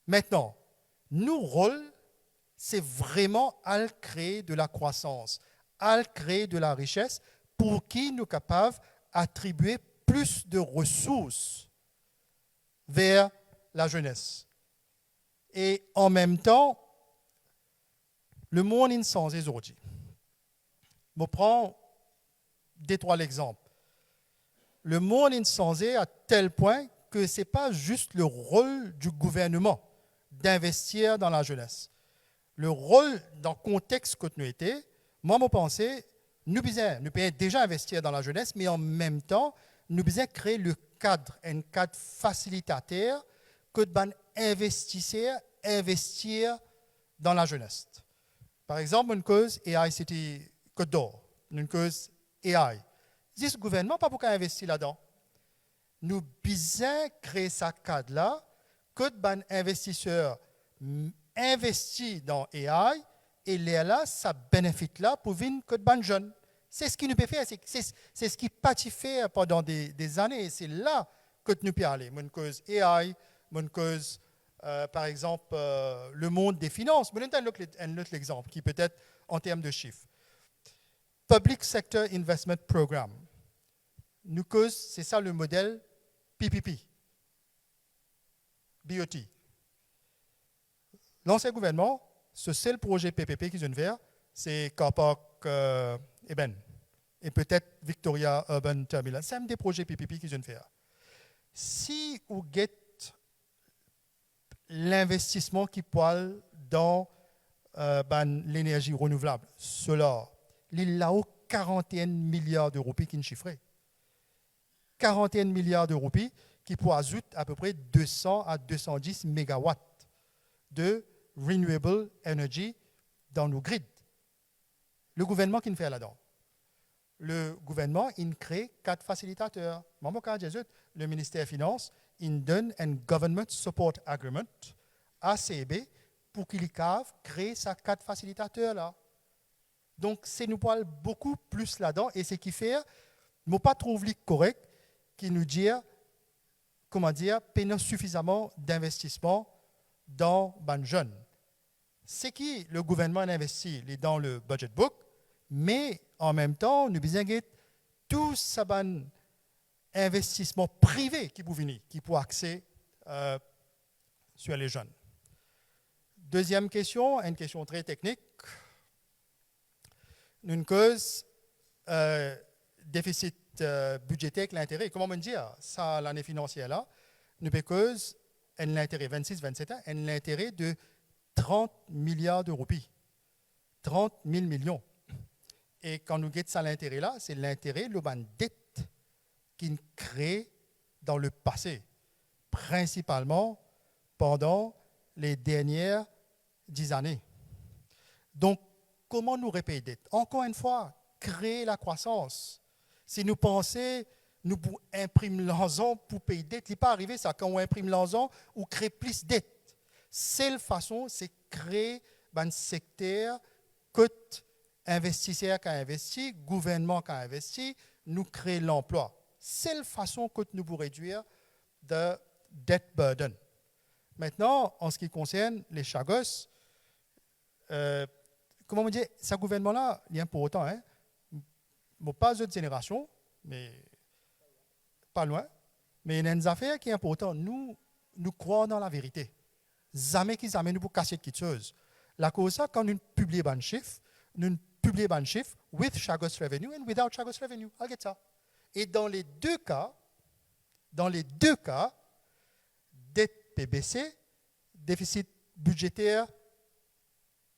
Maintenant, notre rôle, c'est vraiment à créer de la croissance, à créer de la richesse pour qui nous sommes capables d'attribuer plus de ressources vers la jeunesse. Et en même temps, le monde est sans aujourd'hui. Je prends deux, trois exemples. Le monde est sans à tel point que ce n'est pas juste le rôle du gouvernement d'investir dans la jeunesse. Le rôle dans le contexte que nous étions, moi, je pense, nous pouvons déjà investir dans la jeunesse, mais en même temps, nous devons créer le cadre, un cadre facilitateur que les investisseurs investir dans la jeunesse. Par exemple, une cause AI City Côte d'Or, une cause AI. Ce gouvernement pas pour investir là-dedans. Nous devons créer ce cadre-là que les investisseurs investissent dans AI et là, ça bénéficie là pour venir que les jeunes. C'est ce qui nous peut faire, c'est ce qui pas fait pendant des années et c'est là que nous pouvons aller. Une cause AI, une cause, par exemple, le monde des finances. Je vais donner un autre exemple qui peut être en termes de chiffres. Public Sector Investment Program. Nous cause, c'est ça le modèle PPP, BOT. L'ancien gouvernement, ce seul projet PPP qu'ils ont fait, c'est Car Park Eben et peut-être Victoria Urban Terminal. C'est un des projets PPP qu'ils ont fait. Si vous get l'investissement qui parle dans l'énergie renouvelable, cela, il y a 41 milliards d'euros qui sont chiffrés. 41 milliards d'euros qui pourraient ajouter à peu près 200 à 210 mégawatts de renewable energy dans nos grids. Le gouvernement qui nous fait là-dedans. Le gouvernement, il crée 4 facilitateurs. Le ministère des Finances, il donne un Government Support Agreement à CEB pour qu'il crée ces 4 facilitateurs-là. Donc, c'est nous parle beaucoup plus là-dedans et c'est qui fait, je ne pas trouver correct, qui nous dit, payer suffisamment d'investissement dans les jeunes. C'est qui le gouvernement investit dans le budget book, mais en même temps, nous avons tout ce investissement privé qui peut venir, qui peut accéder sur les jeunes. Deuxième question, une question très technique. Une cause déficit budgétaire avec l'intérêt. Comment on dit ça, l'année financière là, nous cause l'intérêt 26-27 ans, l'intérêt de 30 milliards d'euros, 30 000 millions. Et quand nous guettons ça l'intérêt là, c'est l'intérêt, le dette qui crée dans le passé, principalement pendant les dernières 10 années. Donc, comment nous repayer dette? Encore une fois, créer la croissance. Si nous pensons, nous imprimons l'argent pour payer dette, il n'est pas arrivé ça. Quand on imprime l'argent, on crée plus de dette. Seule façon, c'est créer un secteur que investisseurs qui investissent, gouvernement qui investit, nous créer l'emploi. Seule façon que nous pouvons réduire de debt burden. Maintenant, en ce qui concerne les chagos, comment on dit, ce gouvernement-là, il est important. Hein? Pas d'autres générations, mais pas loin. Mais il y a une affaire qui est importante. Nous croyons dans la vérité. Jamais qu'ils amènent nous pour casser quelque chose. La cause ça, quand nous publions un chiffre, nous publier un chiffre with Chagos revenue and without Chagos revenue. I'll get ça. Et dans les deux cas, dette peut baisser, déficit budgétaire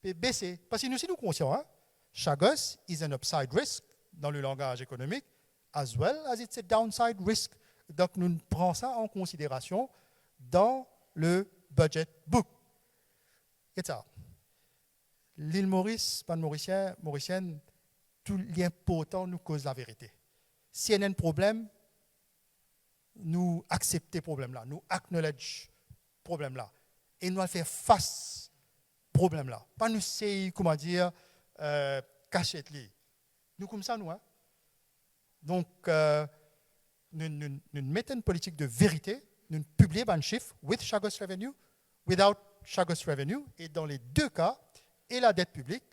peut baisser. Parce que nous sommes conscients, hein? Chagos is an upside risk dans le langage économique, as well as it's a downside risk. Donc nous prenons ça en considération dans le budget book. Et ça. L'île Maurice, pas de Mauricienne, tout l'important nous cause la vérité. Si il y a un problème, nous acceptons le problème-là, nous acknowledge le problème-là. Et nous allons faire face au problème-là. Pas nous essayer, comment dire, cacher les. Nous comme ça, nous. Hein? Donc, nous mettons une politique de vérité, nous publions un chiffre with Chagos revenue, without Chagos revenue, et dans les deux cas, et la dette publique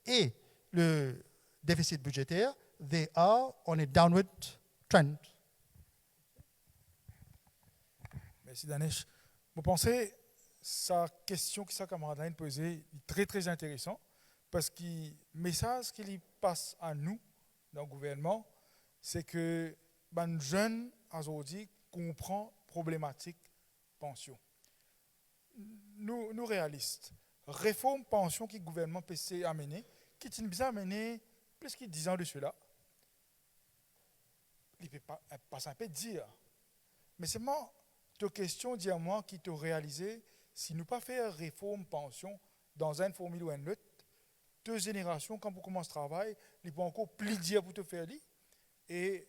et le déficit budgétaire, they are on a downward trend. Merci Danesh. Vous pensez sa question que sa camarade a posée est très très intéressant parce que le message qu'il passe à nous dans le gouvernement, c'est que les jeunes aujourd'hui comprennent la problématique pension. Nous réalistes, réforme pension que le gouvernement peut amener, qui est bien amené plus de 10 ans de cela, il ne peut pas simple dire. Mais c'est moi, ta question, dis-moi, qui te réalisé, si nous pas faire réforme pension dans une formule ou une autre, 2 générations, quand vous commencez le travail, il peut encore plus dire pour te faire lire, et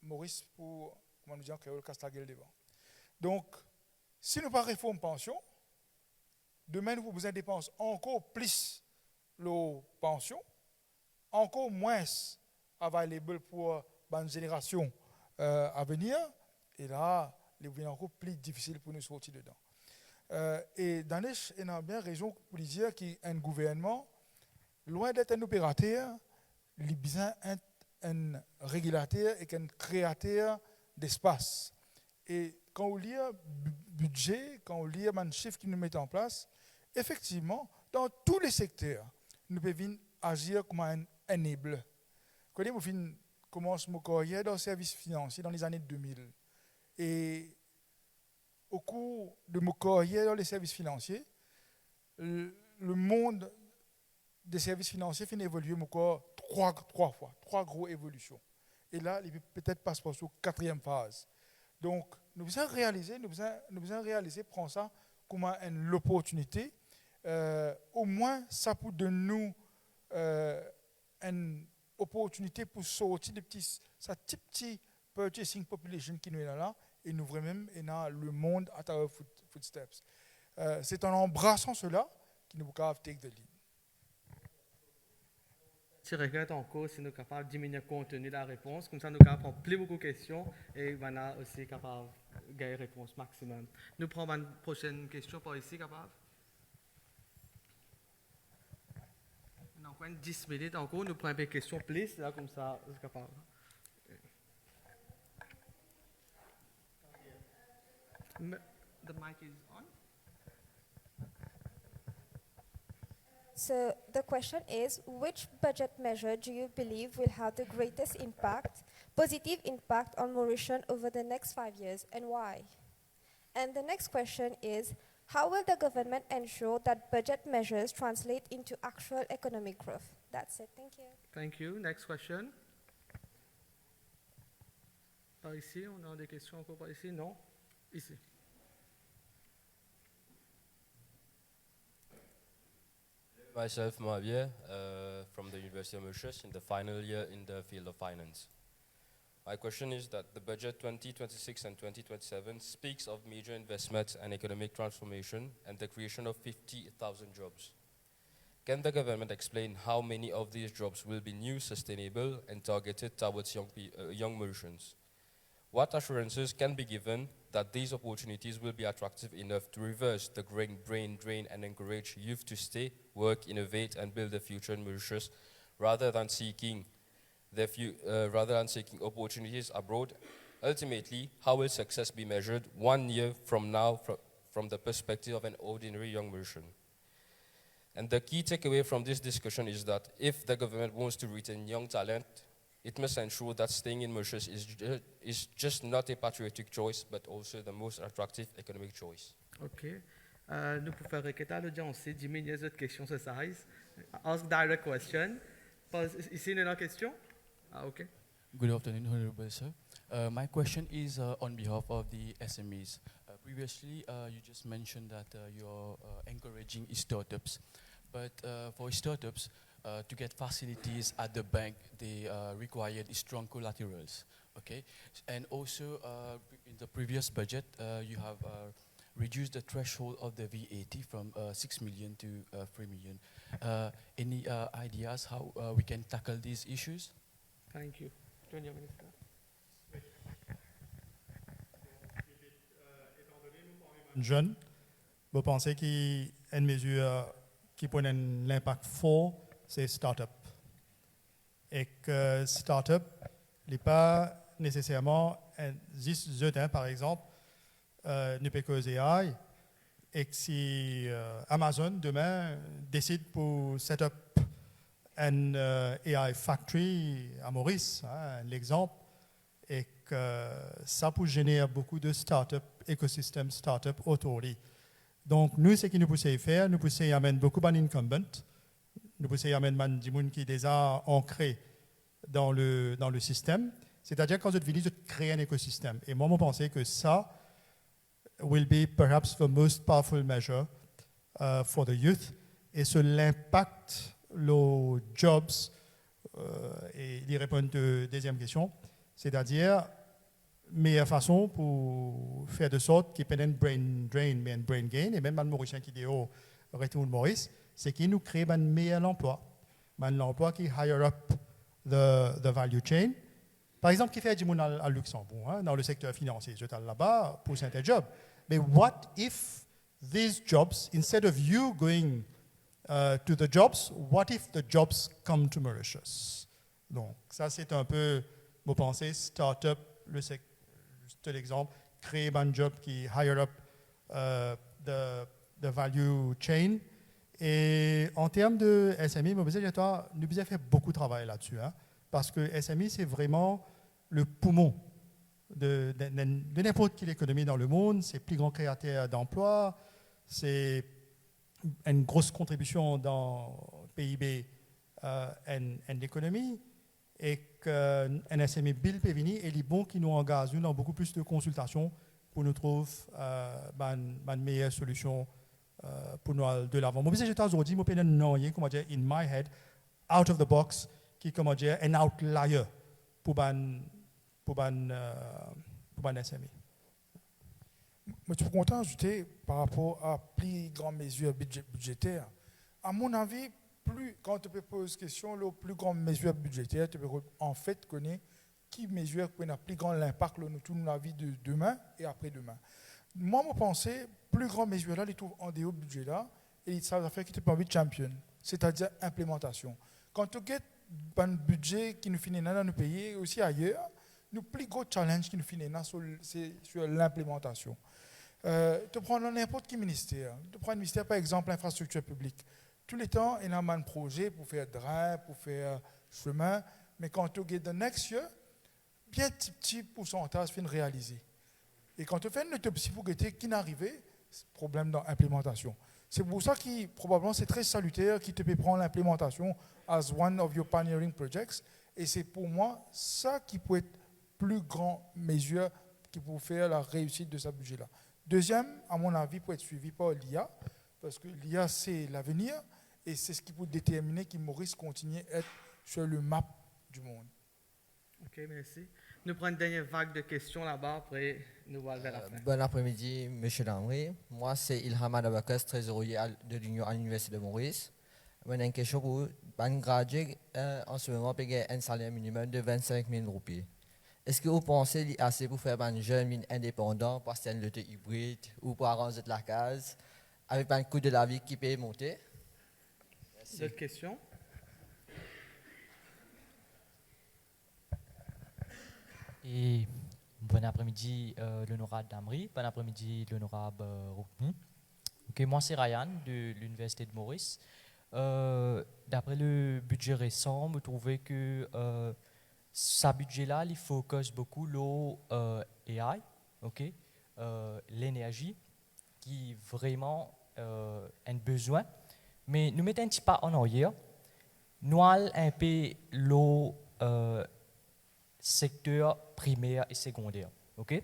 Maurice pour, comment nous dire, créole Castaguel devant. Donc, si nous pas réforme pension, demain, nous avons besoin de dépenser encore plus la pension, encore moins available pour une génération à venir. Et là, il devient encore plus difficile pour nous sortir dedans. Et Danesh a bien raison pour dire qu'un gouvernement, loin d'être un opérateur, il a besoin d'être un régulateur et un créateur d'espace. Et quand on lit le budget, quand on lit les chiffres qui nous mettent en place, effectivement, dans tous les secteurs, nous pouvons agir comme un enable. Quand on commence mon carrière dans le service financier dans les années 2000, et au cours de mon carrière dans les services financiers, le monde des services financiers fait évoluer trois fois, 3 grosses évolutions. Et là, il peut peut-être passer pour la 4e phase. Donc, nous devons réaliser, prendre ça comme une opportunité. Au moins, ça peut donner une opportunité pour sortir de cette petite purchasing population qui nous est là et nous vraiment dans le monde à travers footsteps. C'est en embrassant cela que nous pouvons take the lead. Si on regarde en cours, si nous sommes capables de diminuer le contenu de la réponse, comme ça nous sommes capables de prendre plus beaucoup de questions et on est aussi capable de gagner une réponse maximum. Nous prenons une prochaine question par ici, capable. On a encore 10 minutes encore, nous prenons des questions plus, là, comme ça, on est capable. The mic is on. So the question is, which budget measure do you believe will have the greatest impact, positive impact on Mauritian over the next 5 years and why? And the next question is, how will the government ensure that budget measures translate into actual economic growth? That's it. Thank you. Thank you. Next question. Par ici, on a des questions encore par ici? Non? Ici. Myself, Javier, from the University of Mauritius in the final year in the field of finance. My question is that the budget 2026 and 2027 speaks of major investments and economic transformation and the creation of 50,000 jobs. Can the government explain how many of these jobs will be new, sustainable, and targeted towards young Mauritians? What assurances can be given that these opportunities will be attractive enough to reverse the growing brain drain and encourage youth to stay, work, innovate, and build a future in Mauritius, rather than seeking opportunities abroad? Ultimately, how will success be measured 1 year from now from the perspective of an ordinary young Mauritian? And the key takeaway from this discussion is that if the government wants to retain young talent, it must ensure that staying in Mauritius is just not a patriotic choice, but also the most attractive economic choice. OK. Nous pouvons faire requêter à l'audience, diminuer les autres questions sur size. Ask direct question. Ici, une autre question? Ah, OK. Good afternoon, Honorable Sir. My question is on behalf of the SMEs. Previously, you just mentioned that you're encouraging startups. But for startups, to get facilities at the bank, they required strong collaterals. Okay, and also in the previous budget, you have reduced the threshold of the VAT from 6 million to 3 million. Any ideas how we can tackle these issues? Thank you. Junior Minister. Jeune, vous pensez qu'il y a une mesure qui prend l'impact fort, c'est start-up. Et que start-up n'est pas nécessairement juste par exemple, ne peut causer AI, et que si Amazon demain décide pour set up un AI factory à Maurice, l'exemple, et que ça peut générer beaucoup de start-up, écosystème start-up autour. Donc, nous, ce qui nous pousse à faire, nous pousse à amener beaucoup d'incumbents, nous pousse à amener des gens qui sont déjà ancrés dans le système. C'est-à-dire, quand vous êtes venu, vous créez un écosystème. Et moi, je pense que ça will be perhaps the most powerful measure for the youth. Et sur l'impact, les jobs, et il répond à la deuxième question, c'est-à-dire, meilleure façon pour faire de sorte qu'il y ait un brain drain, mais un brain gain, et même le Mauricien qui dit au retour de Maurice, c'est qu'il nous crée un meilleur emploi. Un emploi qui higher up the value chain. Par exemple, qui fait du monde à Luxembourg, dans le secteur financier. Je suis là-bas pour certains jobs. Mais what if these jobs, instead of you going to the jobs, what if the jobs come to Mauritius? Donc, ça, c'est un peu, vous pensez, start-up, le secteur. Juste l'exemple, créer un job qui higher up the value chain. Et en termes de SME, nous avons fait beaucoup de travail là-dessus. Parce que SME, c'est vraiment le poumon de n'importe quelle économie dans le monde. C'est le plus grand créateur d'emplois. C'est une grosse contribution dans le PIB et l'économie. Et qu'un SME Bill peut venir et les bons qui nous engagent dans beaucoup plus de consultations pour nous trouver une meilleure solution pour nous de l'avant. Moi, j'étais aujourd'hui, moi, comment dire, in my head, out of the box, qui comment dire, un outlier pour un SME. Moi, je suis content d'ajouter par rapport à plus grandes mesures budgétaires. À mon avis, quand tu peux poser question, les plus grandes mesures budgétaires, tu peux en fait connaître qui mesure qui a plus grand impact dans toute la vie de demain et après-demain. Moi, je pense que plus grandes mesures là, les trouvent en dehors du budget là, et ça va faire que tu peux envie de champion, c'est-à-dire implémentation. Quand tu as un budget qui nous finit dans nos pays et aussi ailleurs, le plus gros challenge qui nous finit c'est sur l'implémentation. Tu prends n'importe quel ministère. Tu prends un ministère, par exemple, l'infrastructure publique. Tous les temps, il y a un projet pour faire drain, pour faire chemin, mais quand tu regardes le next year, bien petit pourcentage fin réalisé. Et quand tu fais une autopsie pour regarder qui n'est arrivé, c'est problème dans l'implémentation. C'est pour ça que probablement c'est très salutaire qui te peut prendre l'implémentation as one of your pioneering projects. Et c'est pour moi ça qui peut être plus grande mesure qui peut faire la réussite de ce budget-là. Deuxième, à mon avis, peut être suivi par l'IA, parce que l'IA c'est l'avenir et c'est ce qui peut déterminer que Maurice continue à être sur le map du monde. OK, merci. Nous prenons une dernière vague de questions là-bas, après nous allons vers la fin. Bon après-midi, M. Damri. Moi, c'est Ilham Adabakas, trésorier de l'Union à l'Université de Maurice. J'ai une question pour un gradué en ce moment paye un salaire minimum de 25 000 roupies. Est-ce que vous pensez qu'il y a assez pour faire un jeune indépendant, passer un loto hybride ou pour arranger de la case avec un coût de la vie qui peut monter? D'autres questions? Et bon après-midi, l'honorable Damri. Bon après-midi, l'honorable Roukmou. Okay, moi, c'est Ryan de l'Université de Maurice. D'après le budget récent, vous trouvez que ce budget-là, il focus beaucoup l'eau AI, ok, l'énergie, qui vraiment un besoin. Mais nous mettons un petit pas en arrière. Nous allons un peu l'eau secteur primaire et secondaire, ok.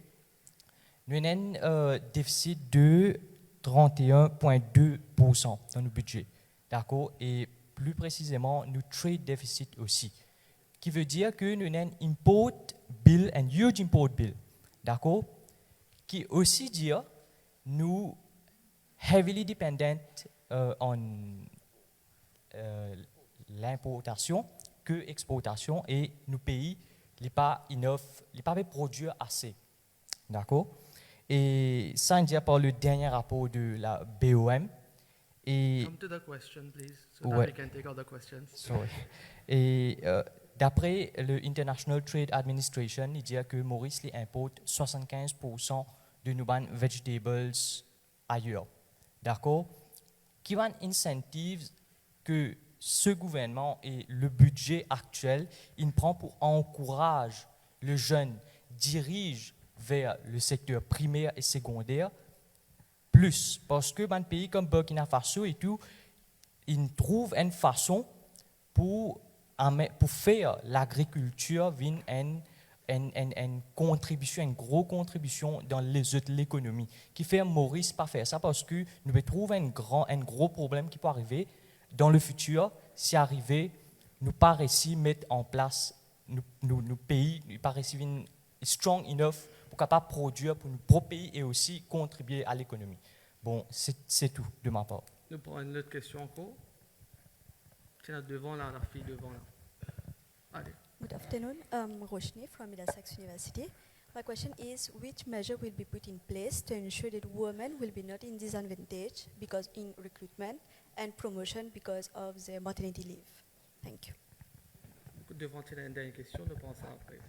Nous avons un déficit de 31,2% dans nos budgets, d'accord, et plus précisément, nous trade déficit aussi, qui veut dire que nous avons un import bill, un huge import bill, d'accord, qui aussi dit nous heavily dependent on l'importation que l'exportation et nos pays n'est pas enough, n'est pas produire assez, d'accord. Et ça, on dit par le dernier rapport de la BOM. Et Come to the question, please, so ouais. that we can take all the questions. Sorry. Et d'après le International Trade Administration, il dit que Maurice les importe 75% de nos vegetables ailleurs. D'accord? Qui va incentives que ce gouvernement et le budget actuel, il prend pour encourager le jeune dirige vers le secteur primaire et secondaire plus, parce que dans un pays comme Burkina Faso et tout, ils trouvent une façon pour faire l'agriculture une contribution, une grosse contribution dans l'économie, qui fait Maurice pas faire ça parce que nous trouvons un gros problème qui peut arriver dans le futur si arrivé nous pas réussi mettre en place nos pays, nous pas réussi strong enough pour capable produire pour nos propres pays et aussi contribuer à l'économie. Bon, c'est tout de ma part. Nous prenons une autre question encore. C'est là devant, là, la fille devant, là. Allez. Good afternoon. Roshni from Middlesex University. My question is, which measure will be put in place to ensure that women will be not in disadvantage because in recruitment and promotion because of their maternity leave? Thank you. Devant, il y a une dernière question, nous pensons après.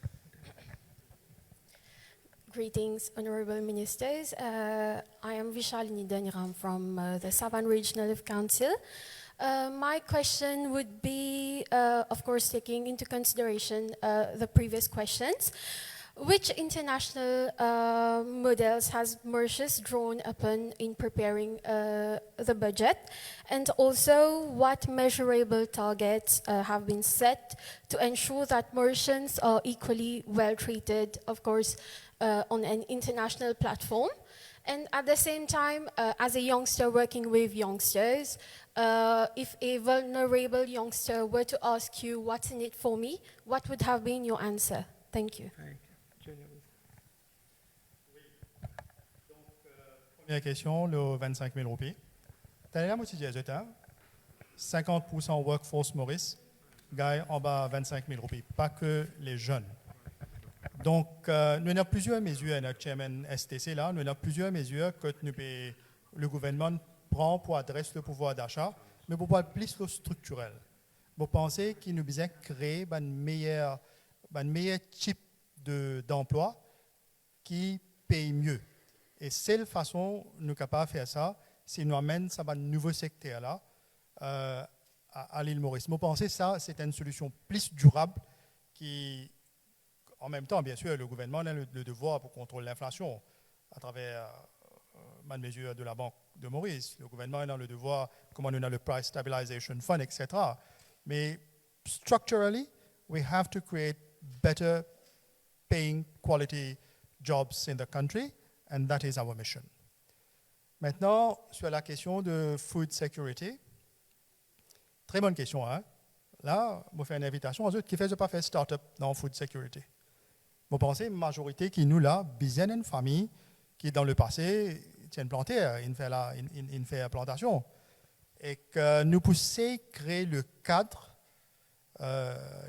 Greetings, Honorable Ministers. I am Vishalini Daniram from the Savan Regional Council. My question would be, of course, taking into consideration the previous questions. Which international models has Mauritius drawn upon in preparing the budget? And also, what measurable targets have been set to ensure that Mauritians are equally well treated, of course, on an international platform? And at the same time, as a youngster working with youngsters, if a vulnerable youngster were to ask you, what's in it for me, what would have been your answer? Thank you. Première question, le 25 000 roupies. T'as la moitié de 50% workforce Maurice, gagne en bas 25 000 roupies, pas que les jeunes. Donc, nous avons plusieurs mesures, notre chairman STC là, nous avons plusieurs mesures que le gouvernement prend pour adresser le pouvoir d'achat, mais pour pouvoir plus le structurel. Vous pensez qu'il nous besoin créer un meilleur type d'emploi qui paye mieux. Et seule façon nous capables de faire ça, c'est nous amène ça un nouveau secteur là à l'île Maurice. Vous pensez que ça, c'est une solution plus durable qui, en même temps, bien sûr, le gouvernement a le devoir pour contrôler l'inflation à travers la mesure de la Banque de Maurice. Le gouvernement a le devoir, comme on a le Price Stabilization Fund, etc. Mais structurally, we have to create better paying quality jobs in the country, and that is our mission. Maintenant, sur la question de food security, très bonne question. Hein? Là, je fais une invitation aux autres qui ne font pas faire start-up dans food security. Vous pensez, majorité qui nous là, bien une famille qui dans le passé tient planté, il fait la plantation, et que nous poussons créer le cadre,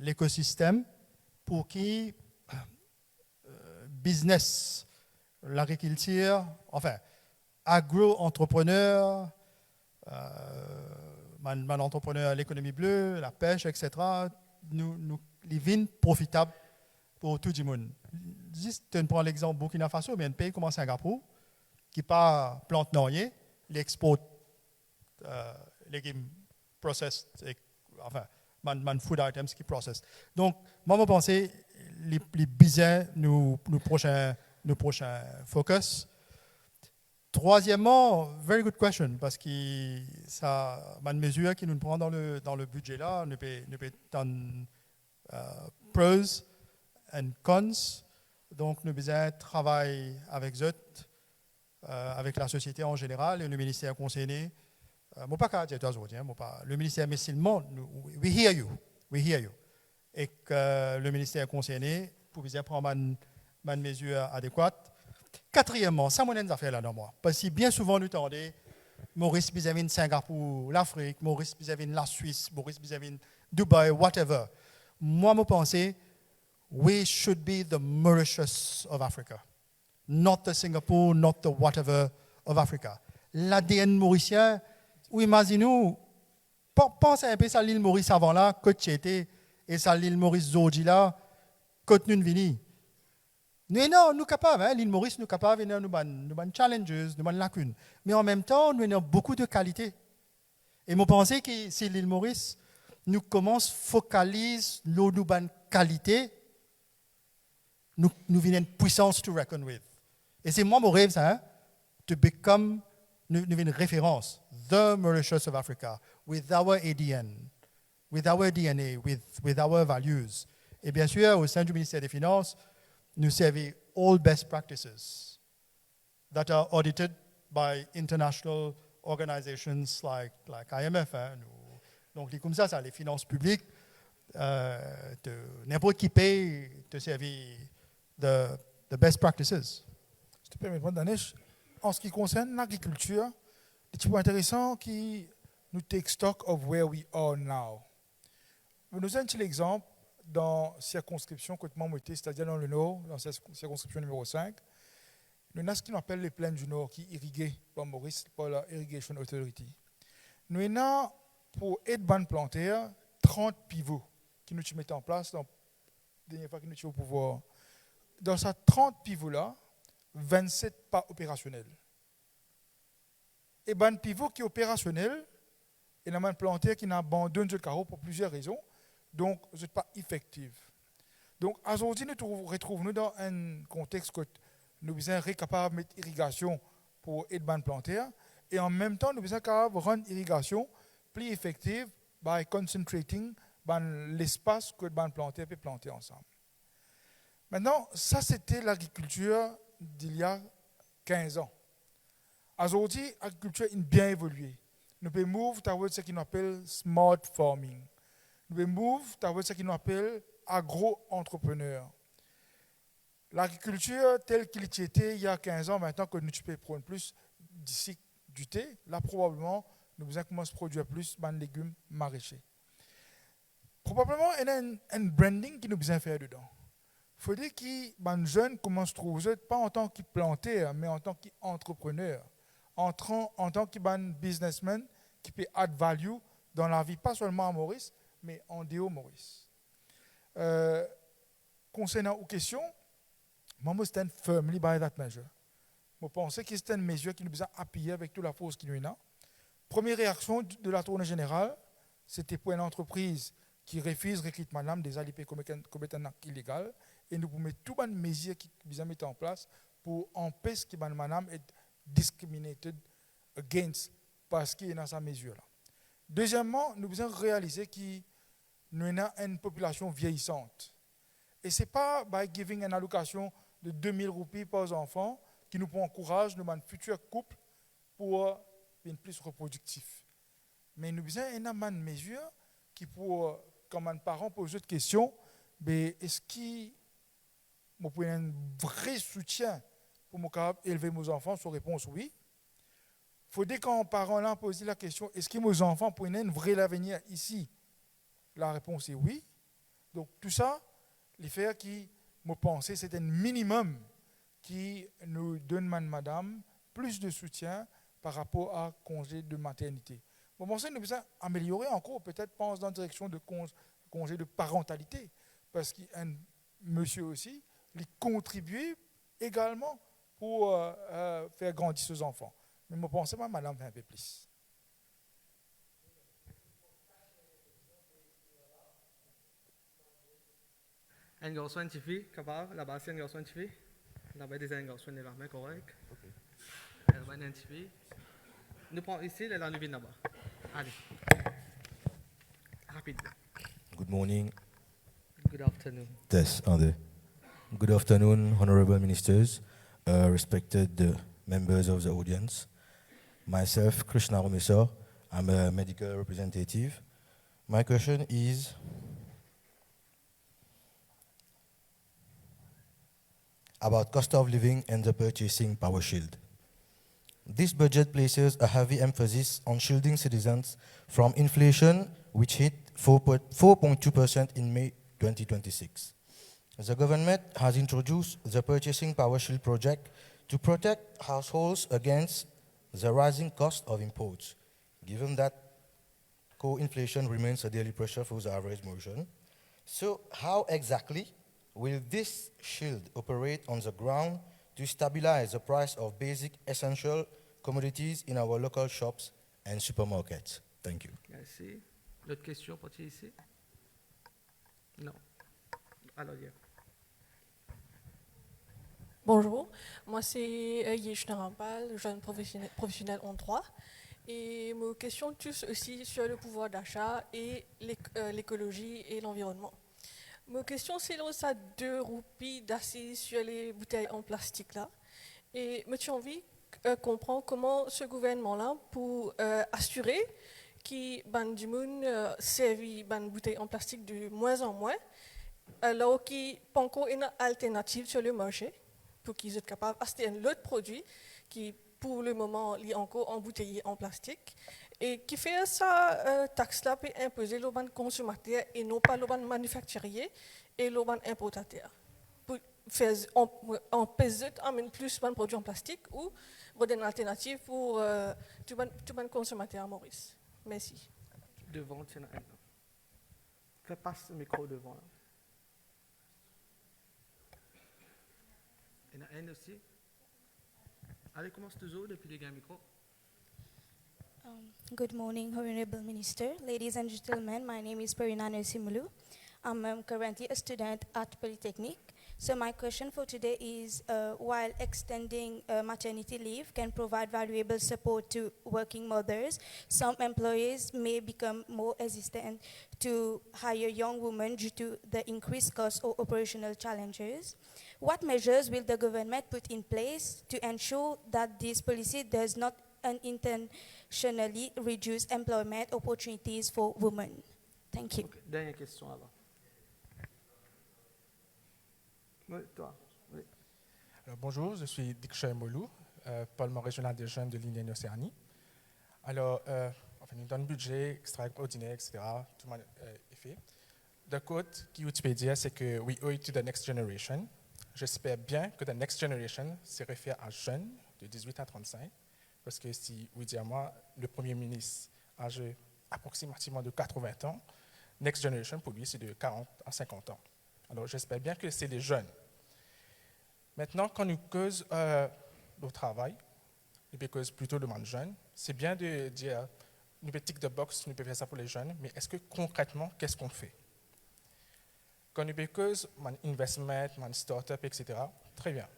l'écosystème pour qui business, l'agriculture, enfin, agro-entrepreneur, entrepreneur, l'économie bleue, la pêche, etc., les vignes profitables pour tout le monde. Juste, tu prends l'exemple Burkina Faso, mais un pays comme Singapour, qui pas plante noyer, l'exporte légumes processed, enfin, man food items qui processed. Donc, moi, je pense les bizarres, nos prochains focus. Troisièmement, very good question, parce que ça, une mesure qui nous prend dans le budget là, nous peut dans pros and cons. Donc, nous besoin travailler avec eux, avec la société en général et le ministère concerné. Moi, pas dire aujourd'hui, le ministère, mais seulement, we hear you. Et que le ministère concerné, pour bien prendre une mesure adéquate. Quatrièmement, ça, mon affaire là dans moi. Parce que bien souvent, nous entendons Maurice vis-à-vis de Singapour, l'Afrique, Maurice vis-à-vis de la Suisse, Maurice vis-à-vis de Dubaï, whatever. Moi, je pense, we should be the Mauritius of Africa. Not the Singapore, not the whatever of Africa. L'ADN mauricien, ou imaginez-nous, pensez un peu à l'île Maurice avant là, que tu étais, et à l'île Maurice aujourd'hui là, que nous venons. Nous sommes capables, l'île Maurice, nous sommes capables, nous avons challenges, nous avons lacunes. Mais en même temps, nous avons beaucoup de qualités. Et je pense que si l'île Maurice, nous commençons à focaliser nos qualités, nous venons une puissance to reckon with. Et c'est moi mon rêve, ça, hein, to become une référence, the Mauritius of Africa, with our ADN, with our DNA, with our values. Et bien sûr, au sein du ministère des Finances, nous servons all best practices that are audited by international organizations like IMF. Hein, donc, comme ça, les finances publiques, n'importe qui paye de servir the best practices. Je te permets de Danish. En ce qui concerne l'agriculture, c'est intéressant qui nous take stock of where we are now. Nous avons un petit exemple dans la circonscription que moi j'étais, c'est-à-dire dans le Nord, dans la circonscription numéro 5. Nous avons ce qu'on appelle les plaines du Nord qui sont irriguées par Maurice, par la Irrigation Authority. Nous avons, pour aider les plantaires, 30 pivots qui nous mettons en place la dernière fois que nous étions au pouvoir. Dans ces 30 pivots-là, 27 pas opérationnels. Et ben pivot qui est opérationnel, et la plantaire qui n'a abandonné le carreau pour plusieurs raisons, donc ce n'est pas effectif. Donc aujourd'hui, nous retrouvons dans un contexte que nous sommes capables de mettre irrigation pour aider les plantaires, et en même temps, nous sommes capables de rendre l'irrigation plus effective by concentrating l'espace que les plantaires peuvent planter ensemble. Maintenant, ça c'était l'agriculture d'il y a 15 ans. Aujourd'hui, l'agriculture a bien évolué. Nous pouvons move towards ce qu'on appelle smart farming. Nous pouvons move towards ce qu'on appelle agro-entrepreneur. L'agriculture telle qu'il était il y a 15 ans, maintenant que nous pouvons prendre plus d'ici du thé, là probablement nous allons commencer à produire plus de légumes maraîchers. Probablement, il y a un branding qui nous besoin faire dedans. Il faut dire que les jeunes commencent à trouver, pas en tant que planteur, mais en tant qu'entrepreneur, en tant que businessman qui peut add value dans la vie, pas seulement à Maurice, mais en dehors Maurice. Concernant aux questions, moi, je stand firmly by that measure. Je pense que c'est une mesure qui nous a appuyé avec toute la force qui nous a. Première réaction de la tournée générale, c'était pour une entreprise qui refuse recrutement d'âme des alipés comme un acte illégal. Et nous pouvons mettre toutes les mesures qui nous mettre en place pour empêcher que madame est discriminated against parce qu'il est dans sa mesure-là. Deuxièmement, nous devons réaliser que nous avons une population vieillissante. Et ce n'est pas by giving une allocation de 2000 roupies par enfant qui nous encourage dans un futur couple pour être plus reproductif. Mais nous avons une mesure qui, pour, quand un parent pose une question, est-ce qu'il moi, pour un vrai soutien pour mon capable élever mes enfants, son réponse oui. Il faut dire quand un parent là pose la question, est-ce que mes enfants pour un vrai avenir ici? La réponse est oui. Donc tout ça, les faire qui me penser, c'est un minimum qui nous donne madame plus de soutien par rapport à congé de maternité. Bon, moi, nous devons améliorer encore, peut-être pense dans la direction de congé de parentalité, parce qu'un monsieur aussi, il contribue également pour faire grandir ses enfants. Mais je pense que madame fait un peu plus. un garçon et une fille, là-bas c'est un garçon et une fille. Là-bas des un garçon et l'armée correct. Là-bas une fille. Nous prenons ici, là nous venons là-bas. Allez. Rapide. Good morning. Good afternoon. Yes, Ande. Good afternoon, honorable ministers, respected members of the audience. Myself, Krishna Romesar, I'm a medical representative. My question is, about cost of living and the purchasing power shield. This budget places a heavy emphasis on shielding citizens from inflation, which hit 4.2% in May 2026. The government has introduced the Purchasing Power Shield project to protect households against the rising cost of imports, given that core inflation remains a daily pressure for the average Mauritian. So how exactly will this shield operate on the ground to stabilize the price of basic essential commodities in our local shops and supermarkets? Thank you. Merci. D'autres questions pour ici? Non. Alors, yeah. Bonjour, moi c'est Yeshna Rampal, jeune professionnel en droit. Et mes questions touchent aussi sur le pouvoir d'achat et l'écologie et l'environnement. Ma question c'est ça 2 roupies d'assises sur les bouteilles en plastique là. Et j'ai envie de comprendre comment ce gouvernement-là pour assurer qu'il du monde servi des bouteilles en plastique de moins en moins, alors qu'il n'y a pas encore une alternative sur le marché pour qu'ils soient capables d'acheter un autre produit qui pour le moment est encore embouteillé en plastique et qui fait ça taxe-là peut imposer le consommateur et non pas le manufacturier et le importateur. Pour faire en pèse amène plus de produits en plastique ou une alternative pour tout le consommateur à Maurice. Merci. Devant, tu en as un. Fais passer le micro devant. Là. Il y en a un aussi. Allez, commence toujours depuis les micro. Good morning, Honorable Minister. Ladies and gentlemen, my name is Parina Simulu. I'm currently a student at Polytechnic. So my question for today is, while extending maternity leave can provide valuable support to working mothers, some employers may become more hesitant to hire young women due to the increased cost or operational challenges. What measures will the government put in place to ensure that this policy does not unintentionally reduce employment opportunities for women? Thank you. Okay. Dernière question alors. Oui, toi. Oui. Alors, bonjour, je suis Diksha Molou, Parlement régional des jeunes de l'Union Océanie. Alors, nous donne un budget extraordinaire, etc. Tout le monde est fait. D'un côté, ce que tu peux dire, c'est que we owe it to the next generation. J'espère bien que the next generation se réfère à jeunes de 18 à 35, parce que si vous dites à moi, le Premier ministre âgé approximativement de 80 ans, next generation pour lui c'est de 40 à 50 ans. Alors j'espère bien que c'est les jeunes. Maintenant, quand nous causons le travail, nous causons plutôt le monde jeune, c'est bien de dire, nous pouvons tick the box, nous pouvons faire ça pour les jeunes, mais est-ce que concrètement, qu'est-ce qu'on fait? Quand nous causons mon investment, mon start-up, etc., très bien.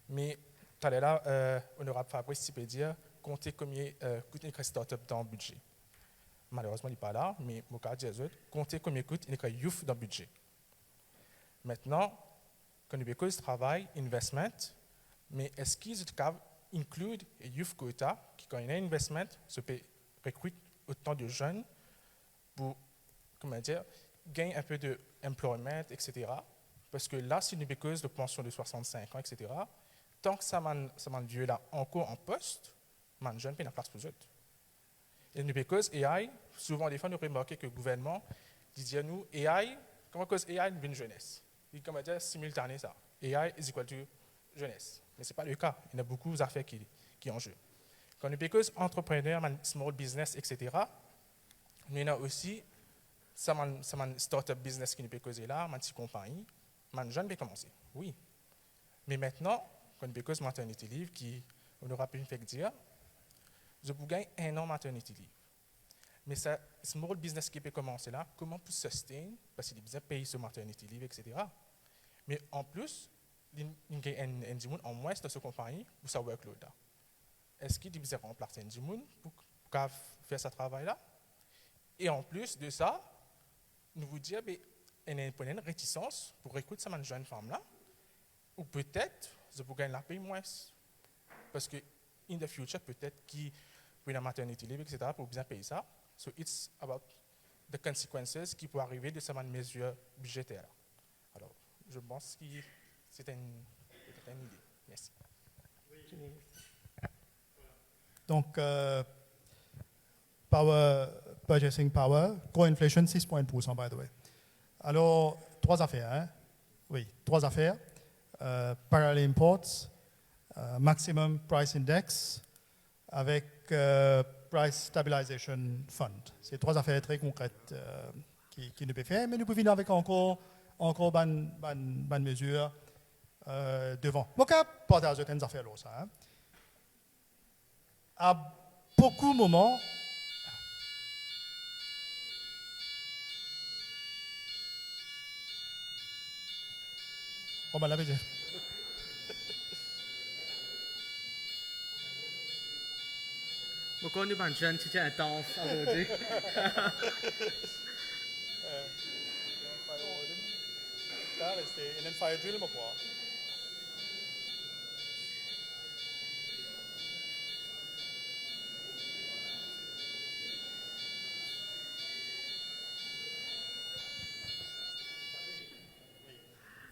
Mais tout à l'heure, honorable Fabrice, tu peux dire, comptez combien coûte une start-up dans le budget. Malheureusement, il n'est pas là, mais mon cas dit aux autres, comptez combien coûte une youth dans le budget. Maintenant, quand nous avons travail, investment, mais est-ce qu'ils incluent un youth quota qui, quand il y a un investment, se peut recruter autant de jeunes pour, comment dire, gagner un peu d'employment, etc. Parce que là, si nous avons de pension de 65 ans, etc., tant que ça m'a vieux là encore en poste, les jeunes n'ont pas place pour eux. Et nous avons AI, souvent des fois nous remarquons que le gouvernement dit à nous, AI, comment cause AI une jeunesse? Il comment dire simultané ça. AI is equal to jeunesse. Mais ce n'est pas le cas. Il y a beaucoup d'affaires qui sont en jeu. Quand nous parlons entrepreneurs, small business, etc., nous avons aussi un start-up business qui nous peut causer là, une petite compagnie, les jeunes peuvent commencer. Oui. Mais maintenant, quand nous parlons de maternity leave, on aura pu me faire dire, je peux gagner 1 an maternity leave. Mais c'est small business qui peut commencer là. Comment pour sustain, parce qu'il besoin payer ce maternity leave, etc. Mais en plus, il y a un monde en moins de ce compagnie pour sa workload là. Est-ce qu'il besoin remplacer un monde pour faire ce travail-là? Et en plus de ça, nous vous dire, il y a une réticence pour recruter cette jeune femme-là, ou peut-être, je pourrais la payer moins. Parce que, in the future, peut-être qu'il y a une maternity leave, etc., pour bien payer ça. So, it's about the consequences qui peuvent arriver de cette mesure budgétaire. Alors, je pense que c'est une idée. Merci. Donc, purchasing power, core inflation 6%, by the way. Alors, 3 affaires. Hein? Oui, 3 affaires. Parallel imports, maximum price index, avec price stabilization fund. C'est 3 affaires très concrètes qui nous peuvent faire, mais nous pouvons venir avec encore bonne mesure devant. Moi, je partage certaines affaires là, ça. Hein? À beaucoup de moments, on va l'appeler. Pourquoi nous sommes jeunes, c'est intense aujourd'hui?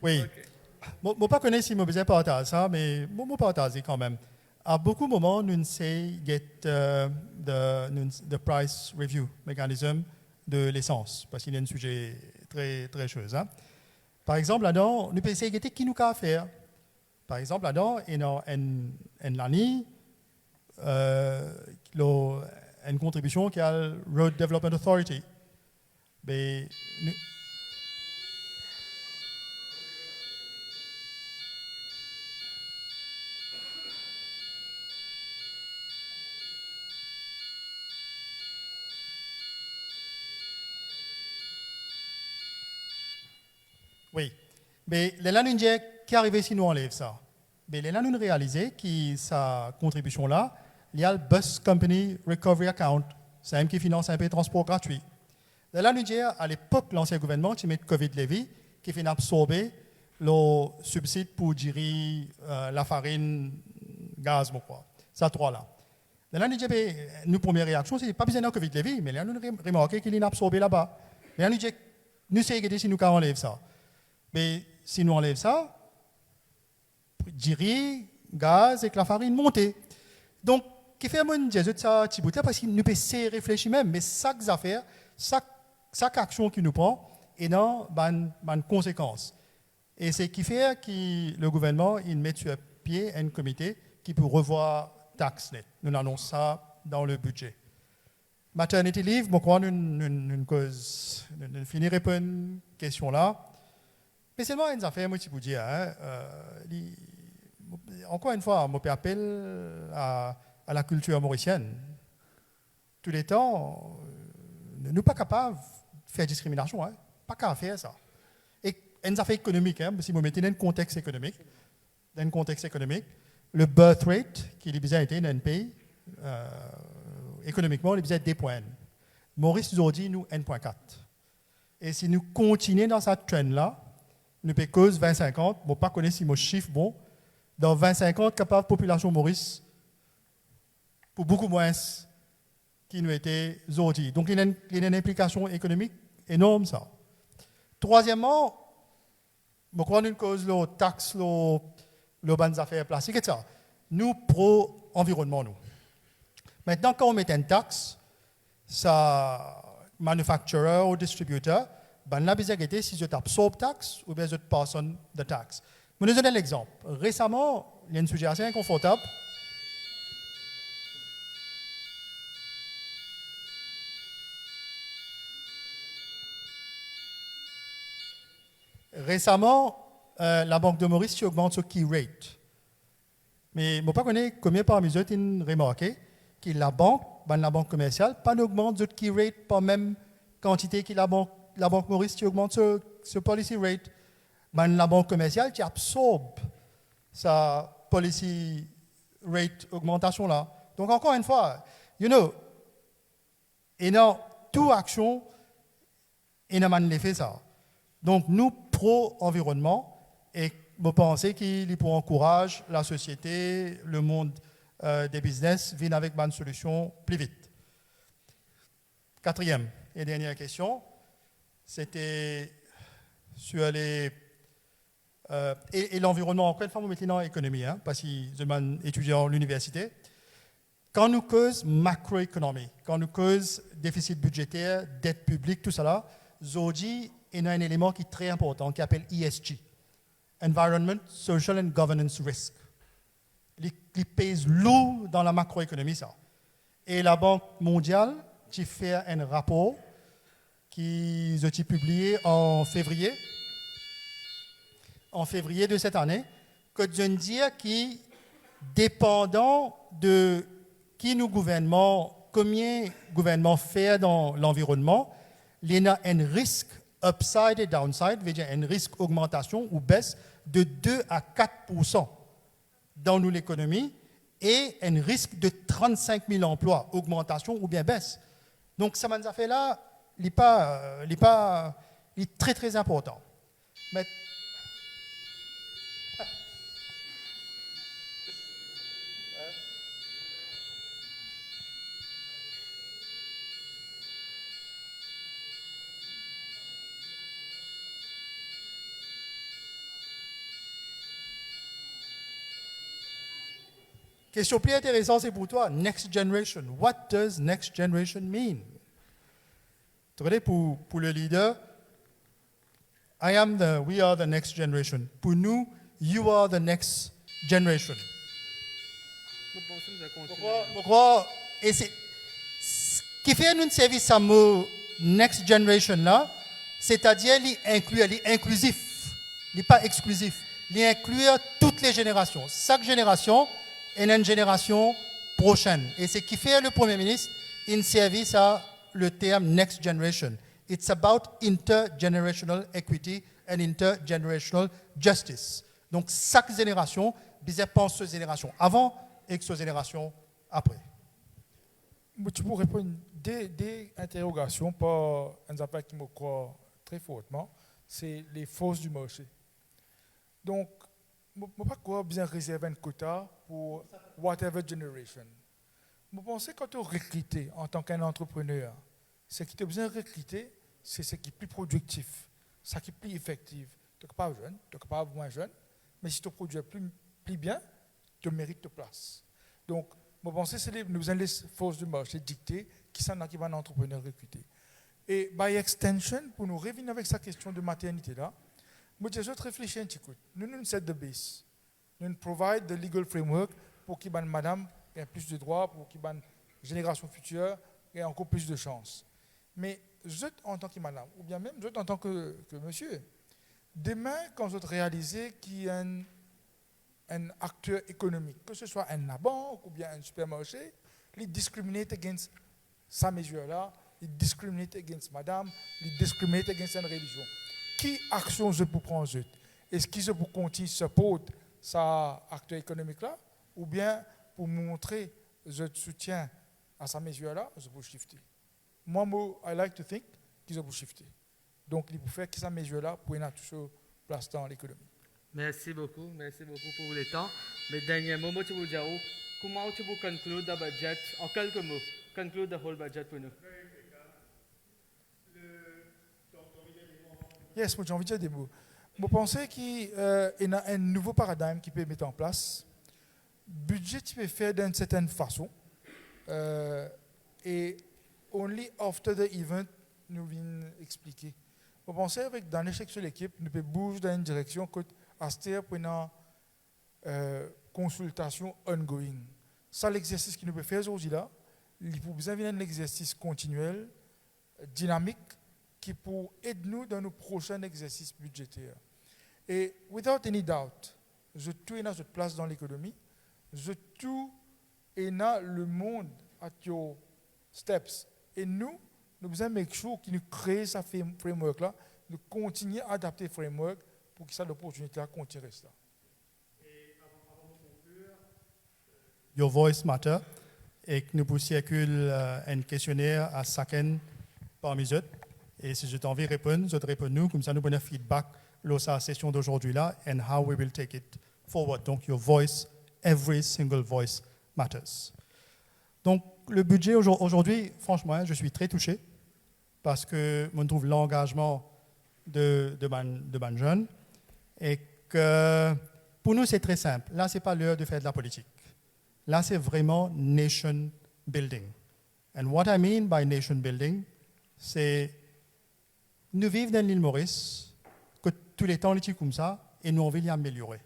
Oui. Je ne sais pas si je besoin partager ça, mais je partage quand même. À beaucoup de moments, nous essayons de price review mécanisme de l'essence, parce qu'il y a un sujet très, très chose. Hein. Par exemple, là-dedans, nous pouvons essayer de qui nous a faire. Par exemple, là-dedans, il y a une année, une contribution qui a le Road Development Authority. Mais, oui, mais là, nous disons qui arrive si nous enlève ça. Mais là, nous réalisons que sa contribution-là, il y a le Bus Company Recovery Account, c'est un qui finance un peu de transport gratuit. Là, nous disons à l'époque, l'ancien gouvernement qui met Covid Levy, qui fait absorber le subside pour gérer la farine, gaz, quoi. Ça, 3 là. Là, nous disons, nos premières réactions, c'est pas besoin de Covid Levy, mais là, nous remarquons qu'il est absorbé là-bas. Là, nous disons, nous essayons si nous enlève ça. Mais si nous enlève ça, gérer, gaz et que la farine monte. Donc, qui fait mon Jésus de ça, parce qu'il nous peut réfléchir même, mais chaque affaire, chaque action qui nous prend, et non, une conséquence. Et c'est qui fait que le gouvernement, il met sur pied un comité qui peut revoir taxe net. Nous annonçons ça dans le budget. Maternity leave, je crois, nous finirons par une question là. Mais seulement une affaire, moi, je vous dis, hein, encore une fois, je appelle à la culture mauricienne. Tous les temps, nous ne sommes pas capables de faire discrimination, hein, pas qu'à faire ça. Et une affaire économique, hein, si vous mettez dans un contexte économique, le birth rate qui est besoin d'être dans un pays, économiquement, il est besoin de 2 points. Maurice aujourd'hui, nous, 1,4. Et si nous continuons dans cette trend-là, nous pouvons cause 2050, je ne sais pas si mon chiffre bon, dans 2050, capable population Maurice, pour beaucoup moins qui nous était aujourd'hui. Donc, il y a une implication économique énorme, ça. Troisièmement, je crois une cause, les taxes, les bonnes affaires plastiques, etc. Nous, pro-environnement, nous. Maintenant, quand on met une taxe, ça, manufacturer ou distributeur, la bizarreté, si je t'absorbe taxe ou bien je te passe on de taxe. Je vais vous donner l'exemple. Récemment, il y a un sujet assez inconfortable. Récemment, la Banque de Maurice augmente son key rate. Mais je ne sais pas combien parmi eux ont remarqué que la banque la banque commerciale, pas n'augmente de key rate par même quantité que la banque Maurice qui augmente ce policy rate. La banque commerciale qui absorbe sa policy rate augmentation là. Donc encore une fois, et dans toute action, il y a l'effet ça. Donc nous, pro-environnement, et vous pensez qu'il pour encourager la société, le monde des business, viennent avec une solution plus vite. Quatrième et dernière question, c'était sur les... et l'environnement, encore une fois, vous mettez dans l'économie, parce que je suis étudiant à l'université. Quand nous causons macroéconomie, quand nous causons déficit budgétaire, dette publique, tout ça là, Zodi est un élément qui est très important, qui s'appelle ESG, Environment, Social and Governance Risk. Il pèse lourd dans la macroéconomie, ça. Et la Banque mondiale, qui fait un rapport qui a été publié en février de cette année, que je dis qui, dépendant de qui nous gouvernement, combien le gouvernement fait dans l'environnement, il y a un risque upside et downside, c'est-à-dire un risque augmentation ou baisse de 2 à 4% dans l'économie et un risque de 35 000 emplois, augmentation ou bien baisse. Donc, ça m'a fait là, il est très très important. Mais question plus intéressante, c'est pour toi, next generation. What does next generation mean? Tu vois, pour le leader, we are the next generation. Pour nous, you are the next generation. Pourquoi? Et c'est ce qui fait nous service à mot next generation là, c'est-à-dire inclusif, il n'est pas exclusif, il inclure toutes les générations. Chaque génération et une génération prochaine. Et c'est ce qui fait le Premier ministre in service à le terme Next Generation. It's about intergenerational equity and intergenerational justice. Donc, chaque génération, bizarre pense sur génération avant et sur génération après. Tu peux répondre des interrogations par un appel qui me croit très fortement, c'est les forces du marché. Donc, je ne pas quoi bien réserver un quota pour whatever generation. Je pense que quand tu recruter en tant qu'un entrepreneur, ce qui te besoin de recruter, c'est ce qui est plus productif, ce qui est plus effectif. Tu n'es pas jeune, tu n'es pas moins jeune, mais si tu produis plus bien, tu mérites ta place. Donc, je pense que c'est nous avons les forces du marché dictées qui sont qui vont entrepreneur recruter. Et by extension, pour nous revenir avec sa question de maternité là, moi, je réfléchis un petit coup. Nous set the base. Nous provide the legal framework pour que madame ait plus de droits, pour que la génération future ait encore plus de chances. Mais je, en tant que madame, ou bien même je, en tant que monsieur, demain, quand je réaliser qu'il y a un acteur économique, que ce soit une banque ou bien un supermarché, il discriminate against sa mesure-là, il discriminate against madame, il discriminate against une religion. Qui action je peux prendre? Est-ce que je peux continuer à supporter sa acteur économique là, ou bien pour montrer je soutiens à sa mesure là, je peux shifter. Moi, I like to think que je peux shifter. Donc, il faut faire que sa mesure là pour une toujours place dans l'économie. Merci beaucoup pour le temps. Mais dernier mot, tu veux dire comment tu peux conclure le budget en quelques mots, conclure the whole budget pour nous. Yes, moi j'ai envie de dire des mots. Je pense qu'il y a un nouveau paradigme qui peut mettre en place. Le budget, tu peux faire d'une certaine façon. Et only after the event, nous venons expliquer. Je pense qu'avec dans l'échec sur l'équipe, nous pouvons bouger dans une direction que Aster pour une consultation ongoing. Ça, l'exercice que nous pouvons faire aujourd'hui là, il faut besoin d'un exercice continuel, dynamique, qui pour aider nous dans nos prochains exercices budgétaires. Et without any doubt, je tout notre place dans l'économie, je tout le monde à steps. Et nous besoin de make sure qu'ils nous créent ce framework-là, nous continuons à adapter le framework pour que ça l'opportunité à continuer ça. Your voice matter et que nous puissions un questionnaire à chacun parmi eux. Et si je t'en envie répondre, je te réponds nous, comme ça nous prenons feedback lors de la session d'aujourd'hui là, and how we will take it forward. Donc, your voice, every single voice matters. Donc, le budget aujourd'hui, franchement, je suis très touché parce que je trouve l'engagement de ban jeunes et que pour nous, c'est très simple. Là, ce n'est pas l'heure de faire de la politique. Là, c'est vraiment nation building. And what I mean by nation building, c'est nous vivons dans l'île Maurice, que tous les temps, les comme ça, et nous, on veut l'y améliorer.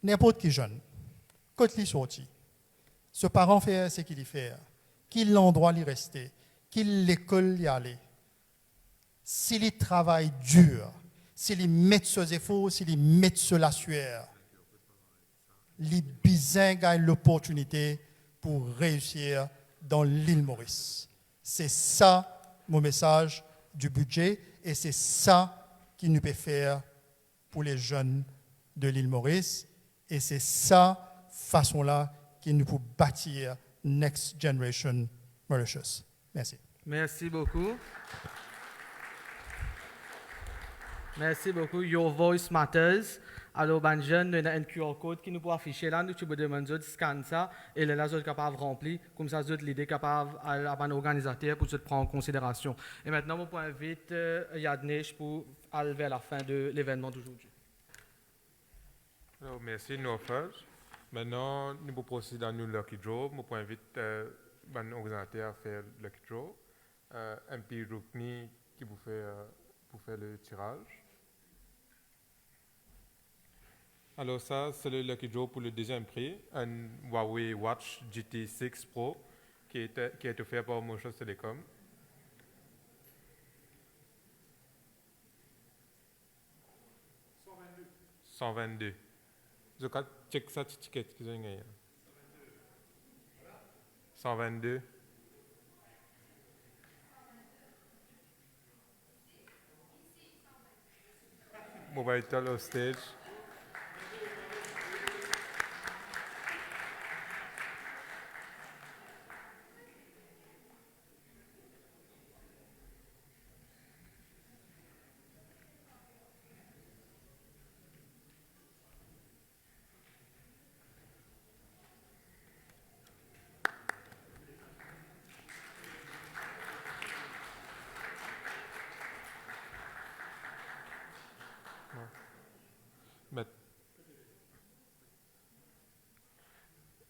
N'importe qui jeune, quand il sorti, ce parent fait ce qu'il y fait, qu'il l'endroit y rester, qu'il l'école y aller. S'il travaille dur, s'il met ses efforts, s'il met sur la sueur, les bisins gagnent l'opportunité pour réussir dans l'île Maurice. C'est ça mon message du budget et c'est ça qu'il nous peut faire pour les jeunes de l'île Maurice et c'est ça façon-là qu'il nous peut bâtir Next Generation Mauritius. Merci. Merci beaucoup. Merci beaucoup. Your voice matters. Alors, ben jeune, nous avons un QR code qui nous peut afficher là, nous tu peux demander de scanner ça et là, vous êtes capable de remplir, comme ça, vous êtes l'idée capable à l'organisateur pour se prendre en considération. Et maintenant, je invite Yadnesh pour aller vers la fin de l'événement d'aujourd'hui. Merci, Norfage. Maintenant, nous pouvons procéder dans le Lucky Draw. Je invite l'organisateur à faire le Lucky Draw. MP Rukni qui vous fait pour faire le tirage. Alors ça, c'est le Lucky Draw pour le deuxième prix, un Huawei Watch GT6 Pro qui est offert par Mauritius Telecom. « 122. Je vais check ça, ticket que j'ai gagné. 122. Mobile Tel au stage.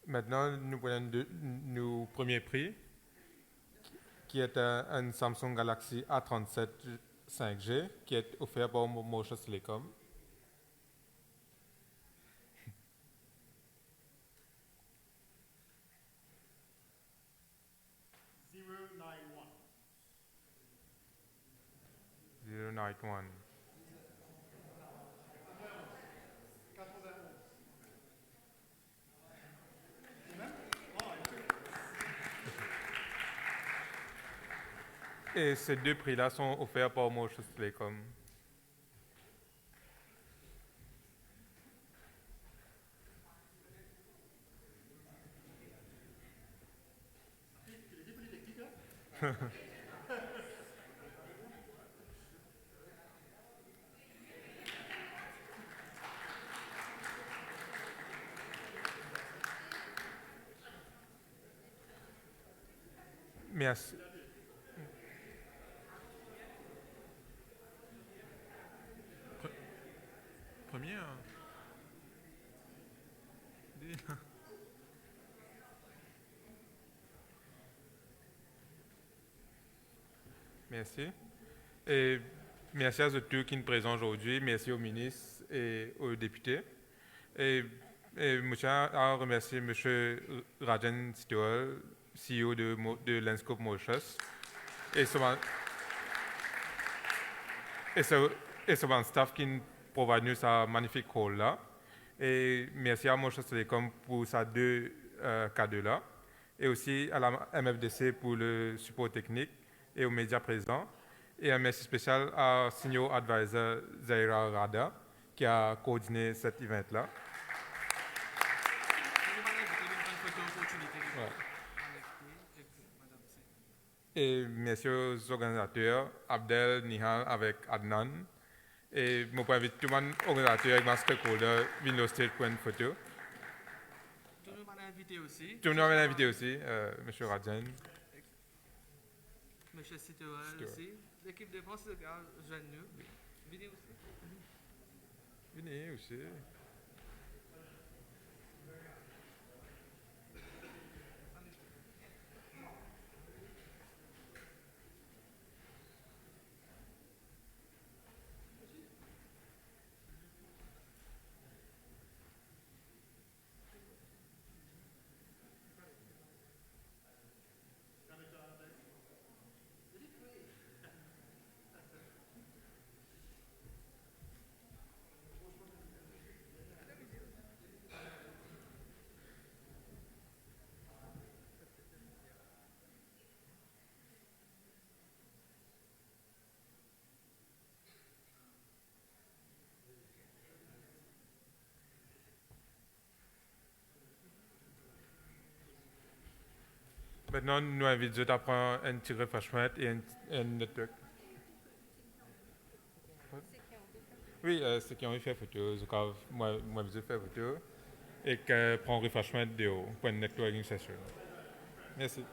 Maintenant, nous prenons nos premiers prix, qui est un Samsung Galaxy A37 5G, qui est offert par Mauritius Telecom. Et ces deux prix-là sont offerts par Mauritius Telecom. Merci. Premier. Merci. Et merci à tous qui nous présentent aujourd'hui. Merci aux ministres et aux députés. Et je tiens à remercier M. Rajan Sitowal, CEO de Lenscope Mauritius, et son staff qui nous provide nous ce magnifique call là. Et merci à Mauritius Telecom pour ces deux cadeaux là. et aussi à la MFDC pour le support technique et aux médias présents. Et un merci spécial à Senior Advisor Zaira Rada qui a coordonné cet event-là. Et merci aux organisateurs, Abdel, Nihal avec Adnan. Et je peux inviter tout le monde, organisateur et stakeholder, venir au stage pour une photo. Tout le monde est invité aussi. Tout le monde est invité aussi, M. Rajan. M. Sitoel aussi. L'équipe de France, joignez-nous. Venez aussi. Venez aussi. Maintenant, nous invitons à prendre un petit refreshment et un network. Oui, ceux qui ont fait photo, moi, je fais photo et qui prend refreshment pour une networking session. Merci.